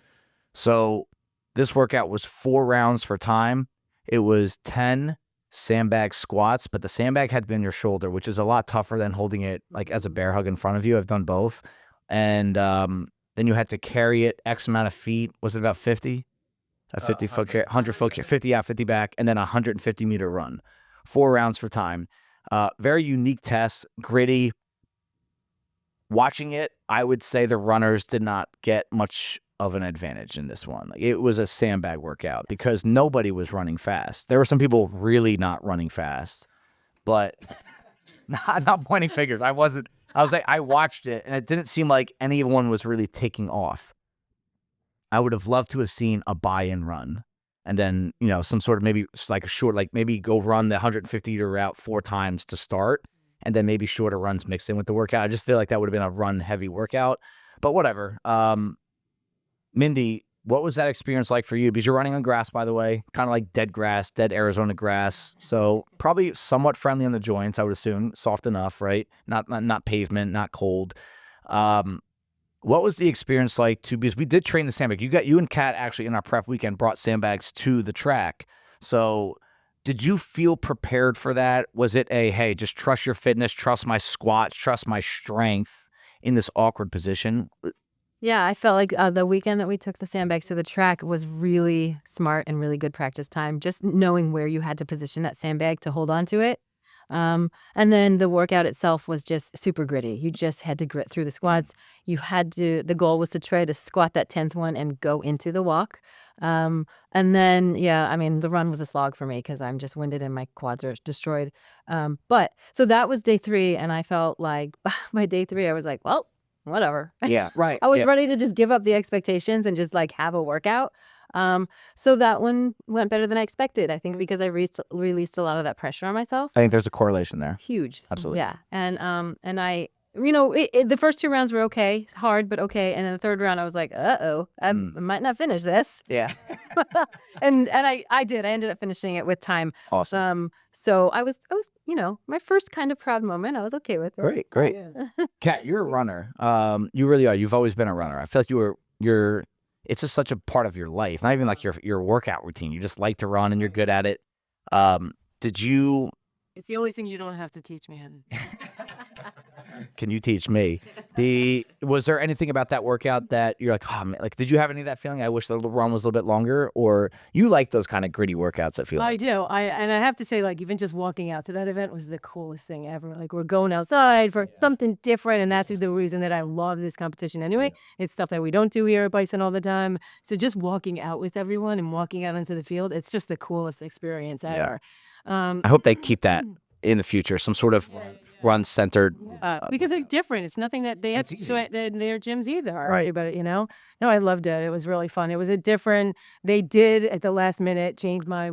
So this workout was 4 rounds for time. It was 10 sandbag squats, but the sandbag had to be on your shoulder, which is a lot tougher than holding it like as a bear hug in front of you. I've done both. And then you had to carry it X amount of feet. Was it about 50? A 50-foot carry, 100-foot carry, 50 out, 50 back, and then a 150-meter run. 4 rounds for time. Very unique test, gritty. Watching it, I would say the runners did not get much of an advantage in this one. Like, it was a sandbag workout because nobody was running fast. There were some people really not running fast, but not pointing fingers. I watched it and it didn't seem like anyone was really taking off. I would have loved to have seen a buy-in run and then, some sort of maybe like a short, like maybe go run the 150-meter route 4 times to start and then maybe shorter runs mixed in with the workout. I just feel like that would have been a run-heavy workout, but whatever. Mindy, What was that experience like for you? Because you're running on grass, by the way, kind of like dead grass, dead Arizona grass. So probably somewhat friendly on the joints, I would assume, soft enough, right? Not pavement, not cold. What was the experience like because we did train the sandbag. You and Kat actually in our prep weekend brought sandbags to the track. So did you feel prepared for that? Was it hey, just trust your fitness, trust my squats, trust my strength in this awkward position? Yeah, I felt like the weekend that we took the sandbags to the track was really smart and really good practice time. Just knowing where you had to position that sandbag to hold on to it. And then the workout itself was just super gritty. You just had to grit through the squats. The goal was to try to squat that 10th one and go into the walk. And then, the run was a slog for me because I'm just winded and my quads are destroyed. But so that was day 3. And I felt like by day 3, I was like, well, whatever. Yeah, right. I was ready to just give up the expectations and just like have a workout. So that one went better than I expected, I think, because I released a lot of that pressure on myself. I think there's a correlation there. Huge. Absolutely. Yeah. And I, the first 2 rounds were okay, hard, but okay. And then the 3rd round, I was like, I might not finish this. Yeah. and I did. I ended up finishing it with time. Awesome. So I was, my first kind of proud moment. I was okay with it. Great. Kat, you're a runner. You really are. You've always been a runner. I feel like you're it's just such a part of your life. Not even like your workout routine. You just like to run and you're good at it. Did you? It's the only thing you don't have to teach me. Can you teach me? Was there anything about that workout that you're like, oh man, like, did you have any of that feeling? I wish the run was a little bit longer, or you like those kind of gritty workouts? I feel like. I do. I have to say, like, even just walking out to that event was the coolest thing ever. Like, we're going outside for something different, and that's the reason that I love this competition anyway. It's stuff that we don't do here at Bison all the time. So just walking out with everyone and walking out into the field, it's just the coolest experience ever. I hope they keep that in the future, some sort of run-centered. Because it's different. It's nothing that they have to sweat in their gyms either. Right. But, No, I loved it. It was really fun. It was they did at the last minute change my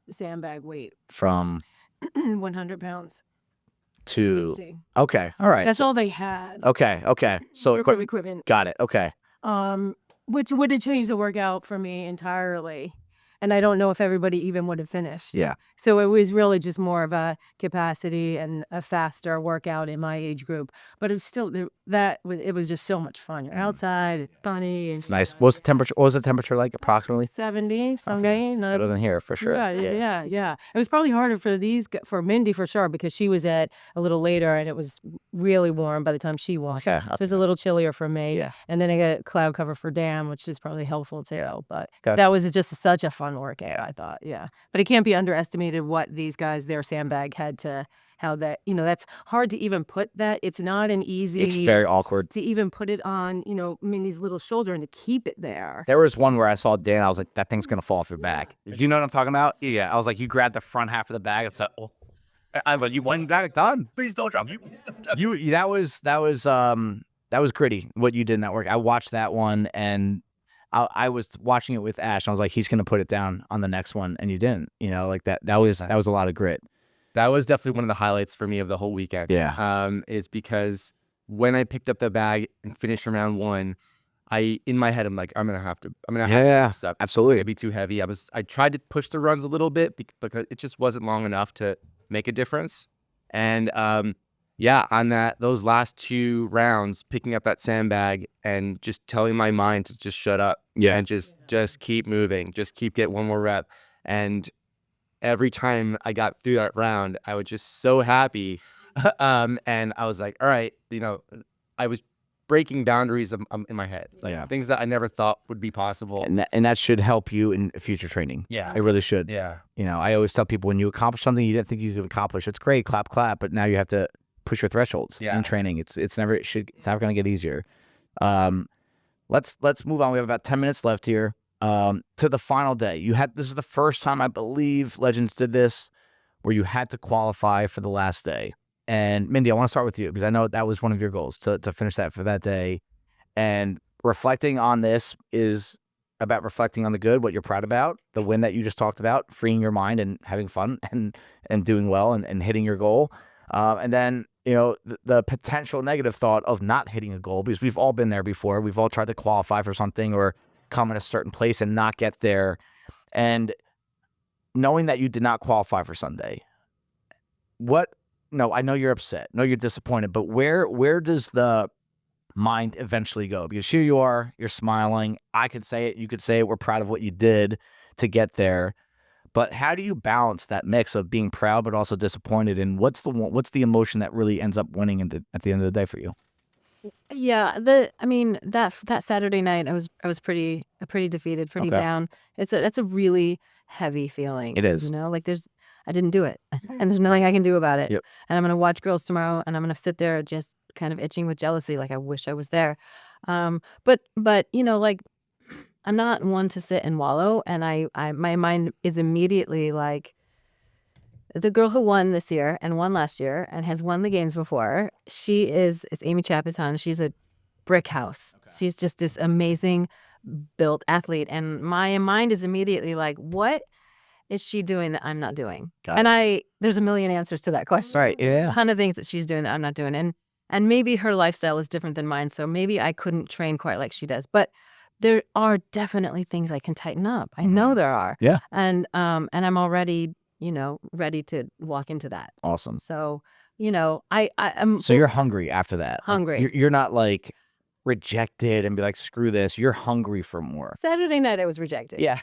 sandbag weight. From 100 pounds. To 50. Okay. All right. That's all they had. Okay. So equipment. Got it. Okay. Which would have changed the workout for me entirely. And I don't know if everybody even would have finished. Yeah. So it was really just more of a capacity and a faster workout in my age group. But it was still it was just so much fun. You're outside, it's sunny. It's nice. What was the temperature like approximately? 70 someday. Better than here for sure. Yeah. It was probably harder for Mindy for sure because she was at a little later and it was really warm by the time she walked. Okay. So it was a little chillier for me. Yeah. And then I got cloud cover for Dan, which is probably helpful too. But that was just such a fun workout, I thought. Yeah. But it can't be underestimated what these guys, their sandbag had to, how that, that's hard to even put that. It's not an easy. It's very awkward. To even put it on, Mindy's little shoulder and to keep it there. There was one where I saw Dan, I was like, that thing's going to fall off your back. Do you know what I'm talking about? Yeah. I was like, you grabbed the front half of the bag. It's like, oh. I was like, you went and got it done. Please don't drop. That was gritty, what you did in that work. I watched that one and I was watching it with Ash. And I was like, he's going to put it down on the next one. And you didn't, like that was a lot of grit. That was definitely one of the highlights for me of the whole weekend. Yeah. Is because when I picked up the bag and finished round 1, in my head, I'm like, I'm gonna have to this up. Absolutely. It'd be too heavy. I tried to push the runs a little bit because it just wasn't long enough to make a difference. And on those last 2 rounds, picking up that sandbag and just telling my mind to just shut up. Yeah. And just keep moving, just keep getting one more rep. And every time I got through that round, I was just so happy. And I was like, all right, I was breaking boundaries in my head, like things that I never thought would be possible. And that should help you in future training. Yeah. It really should. Yeah. I always tell people when you accomplish something you didn't think you could accomplish, it's great, clap, but now you have to push your thresholds in training. It's never going to get easier. Let's move on. We have about 10 minutes left here. To the final day. This is the first time I believe Legends did this where you had to qualify for the last day. And Mindy, I want to start with you because I know that was one of your goals to finish that for that day. And reflecting on this is about reflecting on the good, what you're proud about, the win that you just talked about, freeing your mind and having fun and doing well and hitting your goal. And then, the potential negative thought of not hitting a goal because we've all been there before. We've all tried to qualify for something or come in a certain place and not get there. And knowing that you did not qualify for Sunday, I know you're upset. No, you're disappointed. But where does the mind eventually go? Because here you are, you're smiling. I could say it. You could say it. We're proud of what you did to get there. But how do you balance that mix of being proud but also disappointed? And what's the emotion that really ends up winning at the end of the day for you? Yeah, that Saturday night, I was pretty defeated, pretty down. That's a really heavy feeling. It is. Like I didn't do it, and there's nothing I can do about it. Yep. And I'm gonna watch girls tomorrow, and I'm gonna sit there just kind of itching with jealousy, like I wish I was there. But like I'm not one to sit and wallow, and my mind is immediately like, the girl who won this year and won last year and has won the games before, it's Amy Chapiton. She's a brick house. Okay. She's just this amazing built athlete. And my mind is immediately like, what is she doing that I'm not doing? There's a million answers to that question. Right. Yeah. A ton of things that she's doing that I'm not doing. And maybe her lifestyle is different than mine. So maybe I couldn't train quite like she does. But there are definitely things I can tighten up. I know there are. Yeah. And I'm already ready to walk into that. Awesome. So, I'm So you're hungry after that. Hungry. You're not like rejected and be like, screw this. You're hungry for more. Saturday night I was rejected. Yeah.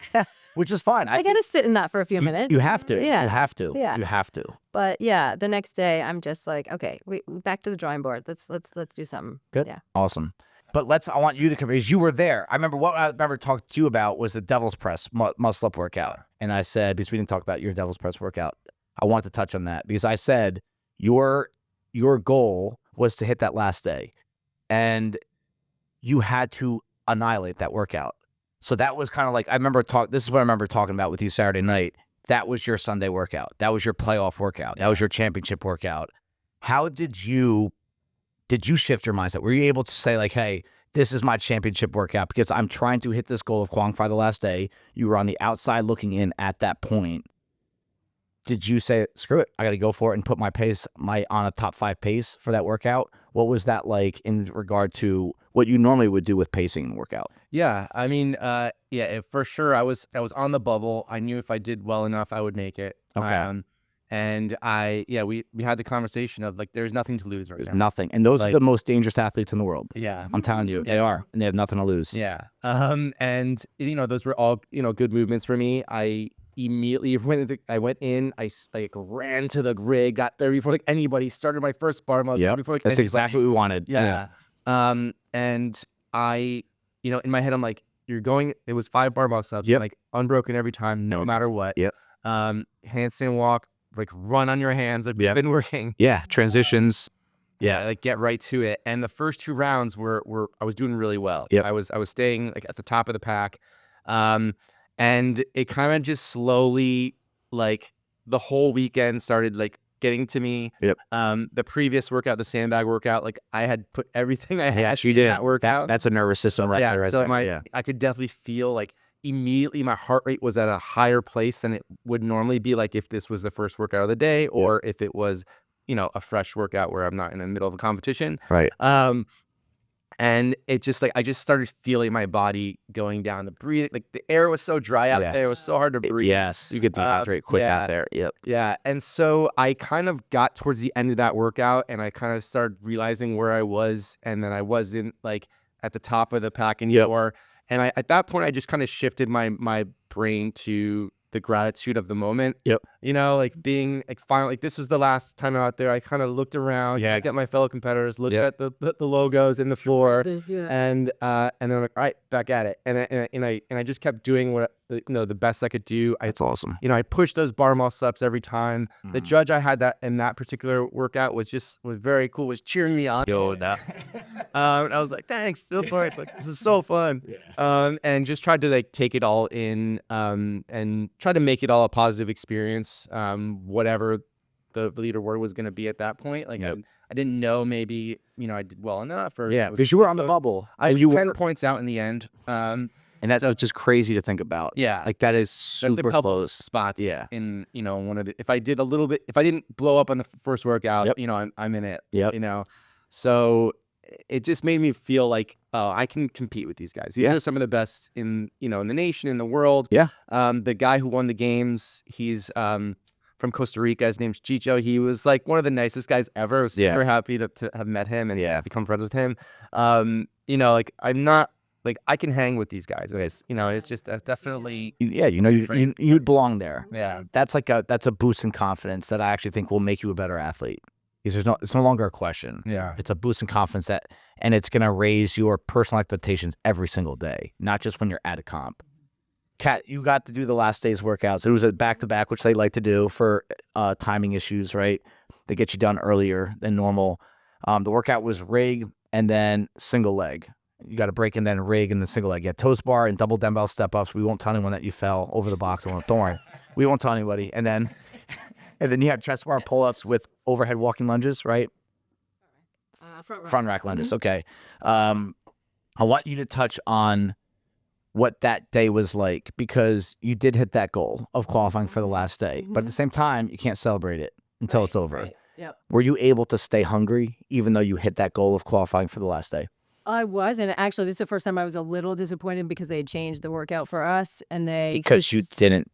Which is fine. I got to sit in that for a few minutes. You have to. Yeah. You have to. Yeah. You have to. But yeah, the next day I'm just like, okay, we back to the drawing board. Let's do something. Good. Yeah. Awesome. But I want you to come, because you were there. I remember talking to you about was the devil's press muscle up workout. And I said, because we didn't talk about your devil's press workout, I wanted to touch on that because I said your goal was to hit that last day and you had to annihilate that workout. So that was kind of like, this is what I remember talking about with you Saturday night. That was your Sunday workout. That was your playoff workout. That was your championship workout. How did you shift your mindset? Were you able to say like, hey, this is my championship workout because I'm trying to hit this goal of qualifying the last day. You were on the outside looking in at that point. Did you say, screw it, I got to go for it and put my pace on a top 5 pace for that workout? What was that like in regard to what you normally would do with pacing and workout? Yeah, I mean, for sure. I was on the bubble. I knew if I did well enough, I would make it. Okay. And we had the conversation of like, there's nothing to lose right now. Nothing. And those are the most dangerous athletes in the world. Yeah. I'm telling you, they are. And they have nothing to lose. Yeah. And those were all, good movements for me. I immediately I went in, I ran to the rig, got there before like anybody, started my first bar muscle. Yeah. Before That's exactly what we wanted. Yeah. And I, in my head, I'm like, it was 5 bar muscle ups, like unbroken every time, no matter what. Yep. Handstand walk, like run on your hands. I've been working. Yeah. Transitions. Yeah, like get right to it. And the first 2 rounds were I was doing really well. Yep. I was staying like at the top of the pack. And it kind of just slowly, like the whole weekend started like getting to me. Yep. The previous workout, the sandbag workout, like I had put everything I had in that workout. That's a nervous system right there. So I could definitely feel like immediately my heart rate was at a higher place than it would normally be, like if this was the first workout of the day or if it was, a fresh workout where I'm not in the middle of a competition. Right. And it just like, I just started feeling my body going down. The breathing, like the air was so dry out there. It was so hard to breathe. Yes. You get dehydrate quick out there. Yep. Yeah. And so I kind of got towards the end of that workout and I kind of started realizing where I was. And then I wasn't like at the top of the pack anymore. And at that point, I just kind of shifted my brain to the gratitude of the moment. Yep. Like being like finally, like this is the last time out there. I kind of looked around, looked at my fellow competitors, looked at the logos in the floor, and then I'm like, all right, back at it. And I just kept doing what the best I could do. That's awesome. I pushed those bar muscle ups every time. The judge I had that in that particular workout was very cool. Was cheering me on. And I was like, thanks, still for it. Like, this is so fun. And just tried to like take it all in, and try to make it all a positive experience. Whatever the leaderboard was going to be at that point. Like I didn't know, maybe I did well enough, or because you were on the bubble. I was 10 points out in the end. And that's just crazy to think about. Yeah. Like that is super close. Spots. Yeah. In, one of the, if I didn't blow up on the first workout, I'm in it. Yep. So it just made me feel like, oh, I can compete with these guys. These are some of the best in the nation, in the world. Yeah. The guy who won the games, he's from Costa Rica. His name's Chicho. He was like one of the nicest guys ever. I was super happy to have met him and become friends with him. Like I'm not like I can hang with these guys. It's just definitely you'd belong there. Yeah. That's a boost in confidence that I actually think will make you a better athlete. Because it's no longer a question. Yeah. It's a boost in confidence and it's going to raise your personal expectations every single day, not just when you're at a comp. Kat, you got to do the last day's workouts. It was a back-to-back, which they like to do for timing issues, right? They get you done earlier than normal. The workout was rig and then single leg. You got to break and then rig and then single leg. Yeah, toes bar and double dumbbell step-ups. We won't tell anyone that you fell over the box. Don't worry. We won't tell anybody. And then you have chest bar pull-ups with overhead walking lunges, right? Front rack lunges. Okay. I want you to touch on what that day was like, because you did hit that goal of qualifying for the last day. But at the same time, you can't celebrate it until it's over. Right. Yep. Were you able to stay hungry even though you hit that goal of qualifying for the last day? I was, and actually, this is the first time I was a little disappointed because they had changed the workout for us, and Because you didn't.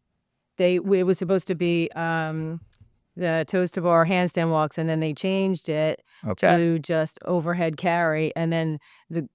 It was supposed to be the toes to bar handstand walks, and then they changed it to just overhead carry, and then the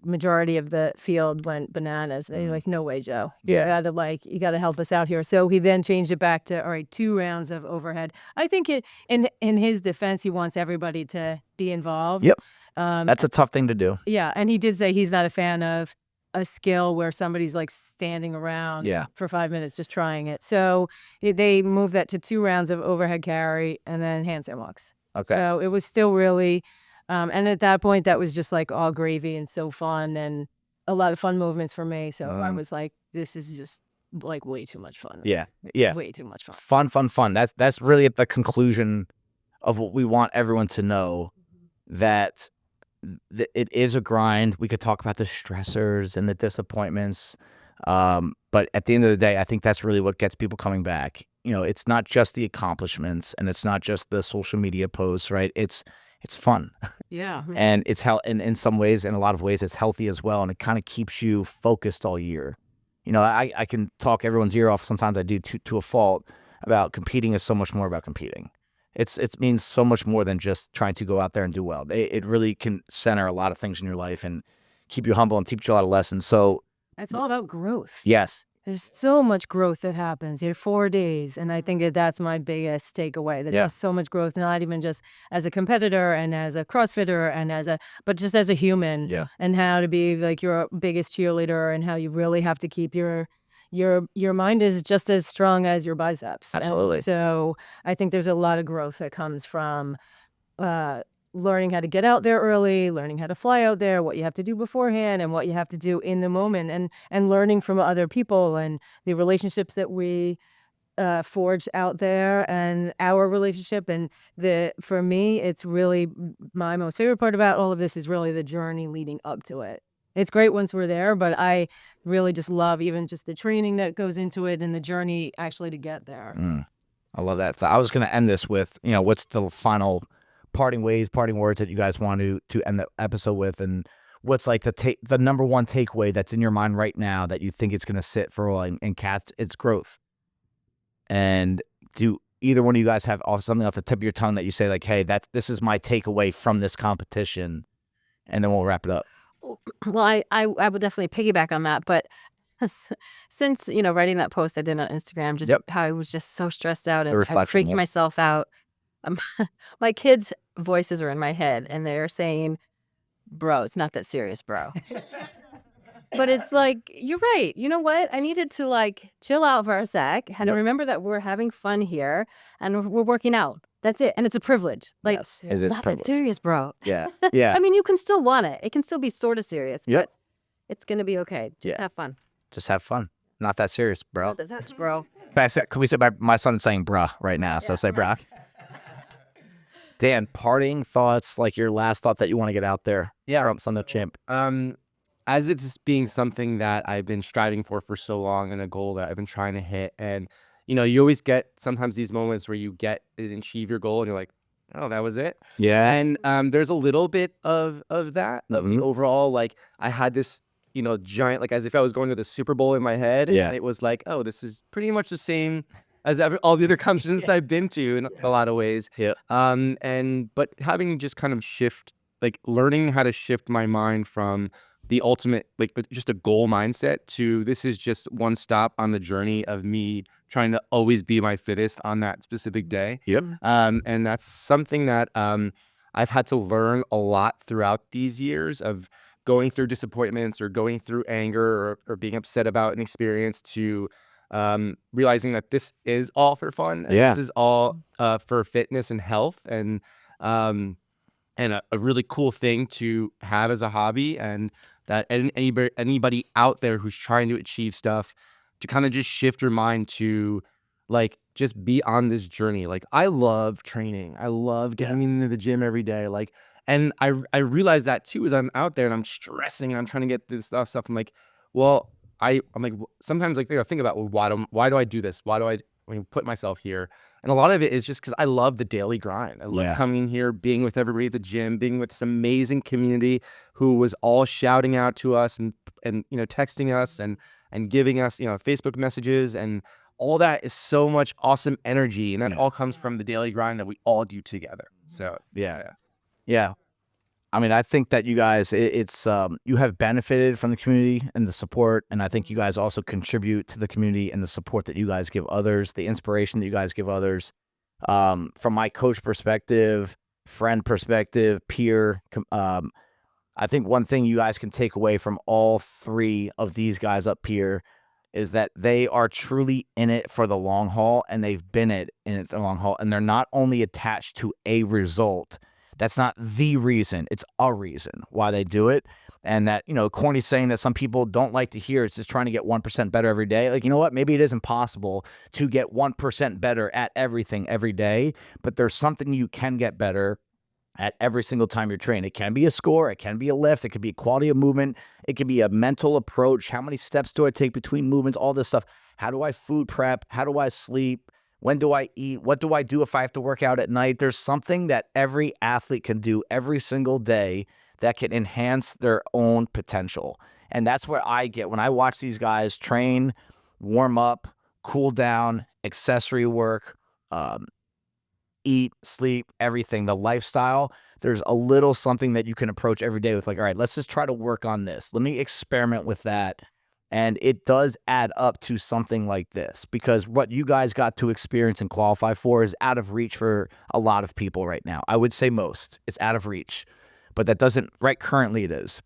majority of the field went bananas. They were like, "No way, Joe! You gotta help us out here." So he then changed it back to 2 rounds of overhead. I think in his defense, he wants everybody to be involved. Yep. That's a tough thing to do. Yeah, and he did say he's not a fan of a skill where somebody's like standing around for 5 minutes just trying it. So they moved that to 2 rounds of overhead carry and then handstand walks. Okay. So it was still really, and at that point, that was just like all gravy and so fun and a lot of fun movements for me. So I was like, this is just like way too much fun. Yeah. Way too much fun. Fun. That's really at the conclusion of what we want everyone to know, that it is a grind. We could talk about the stressors and the disappointments, but at the end of the day, I think that's really what gets people coming back. It's not just the accomplishments and it's not just the social media posts, right? It's fun. Yeah. And it's and in some ways, in a lot of ways, it's healthy as well, and it kind of keeps you focused all year. I can talk everyone's ear off. Sometimes I do to a fault about competing is so much more about competing. It means so much more than just trying to go out there and do well. It really can center a lot of things in your life and keep you humble and teach you a lot of lessons. So it's all about growth. Yes. There's so much growth that happens in 4 days. And I think that's my biggest takeaway, that there's so much growth, not even just as a competitor and as a CrossFitter and but just as a human. Yeah. And how to be like your biggest cheerleader and how you really have to keep your mind is just as strong as your biceps. Absolutely. And so I think there's a lot of growth that comes from learning how to get out there early, learning how to fly out there, what you have to do beforehand and what you have to do in the moment, and learning from other people and the relationships that we forge out there and our relationship. And for me, it's really my most favorite part about all of this is really the journey leading up to it. It's great once we're there, but I really just love even just the training that goes into it and the journey actually to get there. I love that. So I was going to end this with, what's the final parting words that you guys want to end the episode with, and what's like the number one takeaway that's in your mind right now that you think it's going to sit for all in Kath? It's growth. And do either one of you guys have something off the tip of your tongue that you say like, hey, this is my takeaway from this competition, and then we'll wrap it up. Well, I would definitely piggyback on that, but since writing that post I did on Instagram, just how I was just so stressed out and freaking myself out. My kids' voices are in my head, and they're saying, "Bro, it's not that serious, bro." But it's like, you're right. You know what? I needed to chill out for a sec and remember that we're having fun here and we're working out. That's it. And it's a privilege. Yes, it is not privilege. that serious, bro. Yeah. I mean, you can still want it. It can still be sort of serious, Yep. but it's going to be okay. Just have fun. Just have fun. Not that serious, bro. Not that serious, bro. Can we say my son's saying bruh right now, so say bruh. Dan, parting thoughts, like your last thought that you want to get out there. Yeah, on the champ. As it's being something that I've been striving for so long and a goal that I've been trying to hit. And, you always get sometimes these moments where you get and achieve your goal and you're like, oh, that was it. Yeah. And there's a little bit of that, of the overall, like, I had this, giant, like, as if I was going to the Super Bowl in my head. Yeah. And it was like, oh, this is pretty much the same as all the other competitions I've been to in a lot of ways. Yeah. But having just kind of learning how to shift my mind from the ultimate, like, just a goal mindset to this is just one stop on the journey of me trying to always be my fittest on that specific day. Yep. And that's something that I've had to learn a lot throughout these years of going through disappointments or going through anger or being upset about an experience to realizing that this is all for fun. And this is all for fitness and health and a really cool thing to have as a hobby, and that anybody out there who's trying to achieve stuff to kind of just shift your mind to, like, just be on this journey. Like, I love training. I love getting into the gym every day. Like, and I realize that too as I'm out there and I'm stressing and I'm trying to get this stuff. I'm like, well, I'm like, sometimes, like, I think about, well, why do I do this? Why do I put myself here? And a lot of it is just because I love the daily grind. I love coming here, being with everybody at the gym, being with this amazing community who was all shouting out to us and texting us and giving us, Facebook messages, and all that is so much awesome energy. And that all comes from the daily grind that we all do together. So, Yeah. I mean, I think that you guys, it's you have benefited from the community and the support, and I think you guys also contribute to the community and the support that you guys give others, the inspiration that you guys give others. From my coach perspective, friend perspective, peer, I think one thing you guys can take away from all three of these guys up here is that they are truly in it for the long haul, and they've been in it for the long haul, and they're not only attached to a result. That's not the reason. It's a reason why they do it. And that, corny saying that some people don't like to hear, it's just trying to get 1% better every day. Like, you know what? Maybe it is impossible to get 1% better at everything every day, but there's something you can get better at every single time you're training. It can be a score. It can be a lift. It could be a quality of movement. It could be a mental approach. How many steps do I take between movements? All this stuff. How do I food prep? How do I sleep? When do I eat? What do I do if I have to work out at night? There's something that every athlete can do every single day that can enhance their own potential. And that's what I get when I watch these guys train, warm up, cool down, accessory work, eat, sleep, everything, the lifestyle. There's a little something that you can approach every day with, like, all right, let's just try to work on this. Let me experiment with that. And it does add up to something like this, because what you guys got to experience and qualify for is out of reach for a lot of people right now. I would say most. It's out of reach. But that doesn't, right currently it is.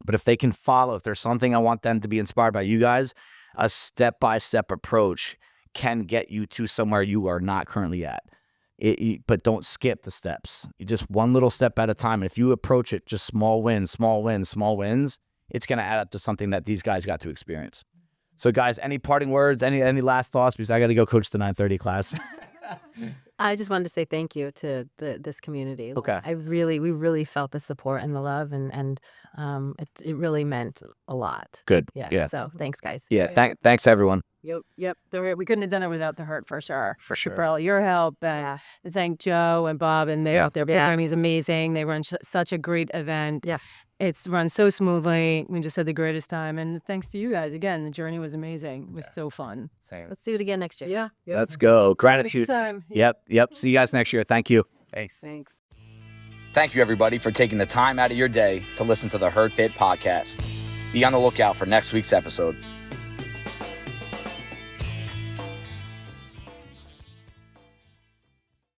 But if they can follow, if there's something I want them to be inspired by you guys, a step-by-step approach can get you to somewhere you are not currently at. But don't skip the steps. You just one little step at a time. And if you approach it just small wins, small wins, small wins, it's going to add up to something that these guys got to experience. So, guys, any parting words, any last thoughts? Because I got to go coach the 9:30 class. I just wanted to say thank you to this community. Okay. We really felt the support and the love, and it really meant a lot. Good. Yeah. So thanks, guys. Yeah. Thanks, everyone. Yep. We couldn't have done it without the Hurt, for sure. For sure. For all your help. And thank Joe and Bob, and their programming is amazing. They run such a great event. Yeah. It's run so smoothly. We just had the greatest time. And thanks to you guys. Again, the journey was amazing. It was so fun. same. Let's do it again next year. Yeah. Let's go. Gratitude. Time. Yep. See you guys next year. Thank you. Thanks. Thank you, everybody, for taking the time out of your day to listen to the Herd Fit podcast. Be on the lookout for next week's episode.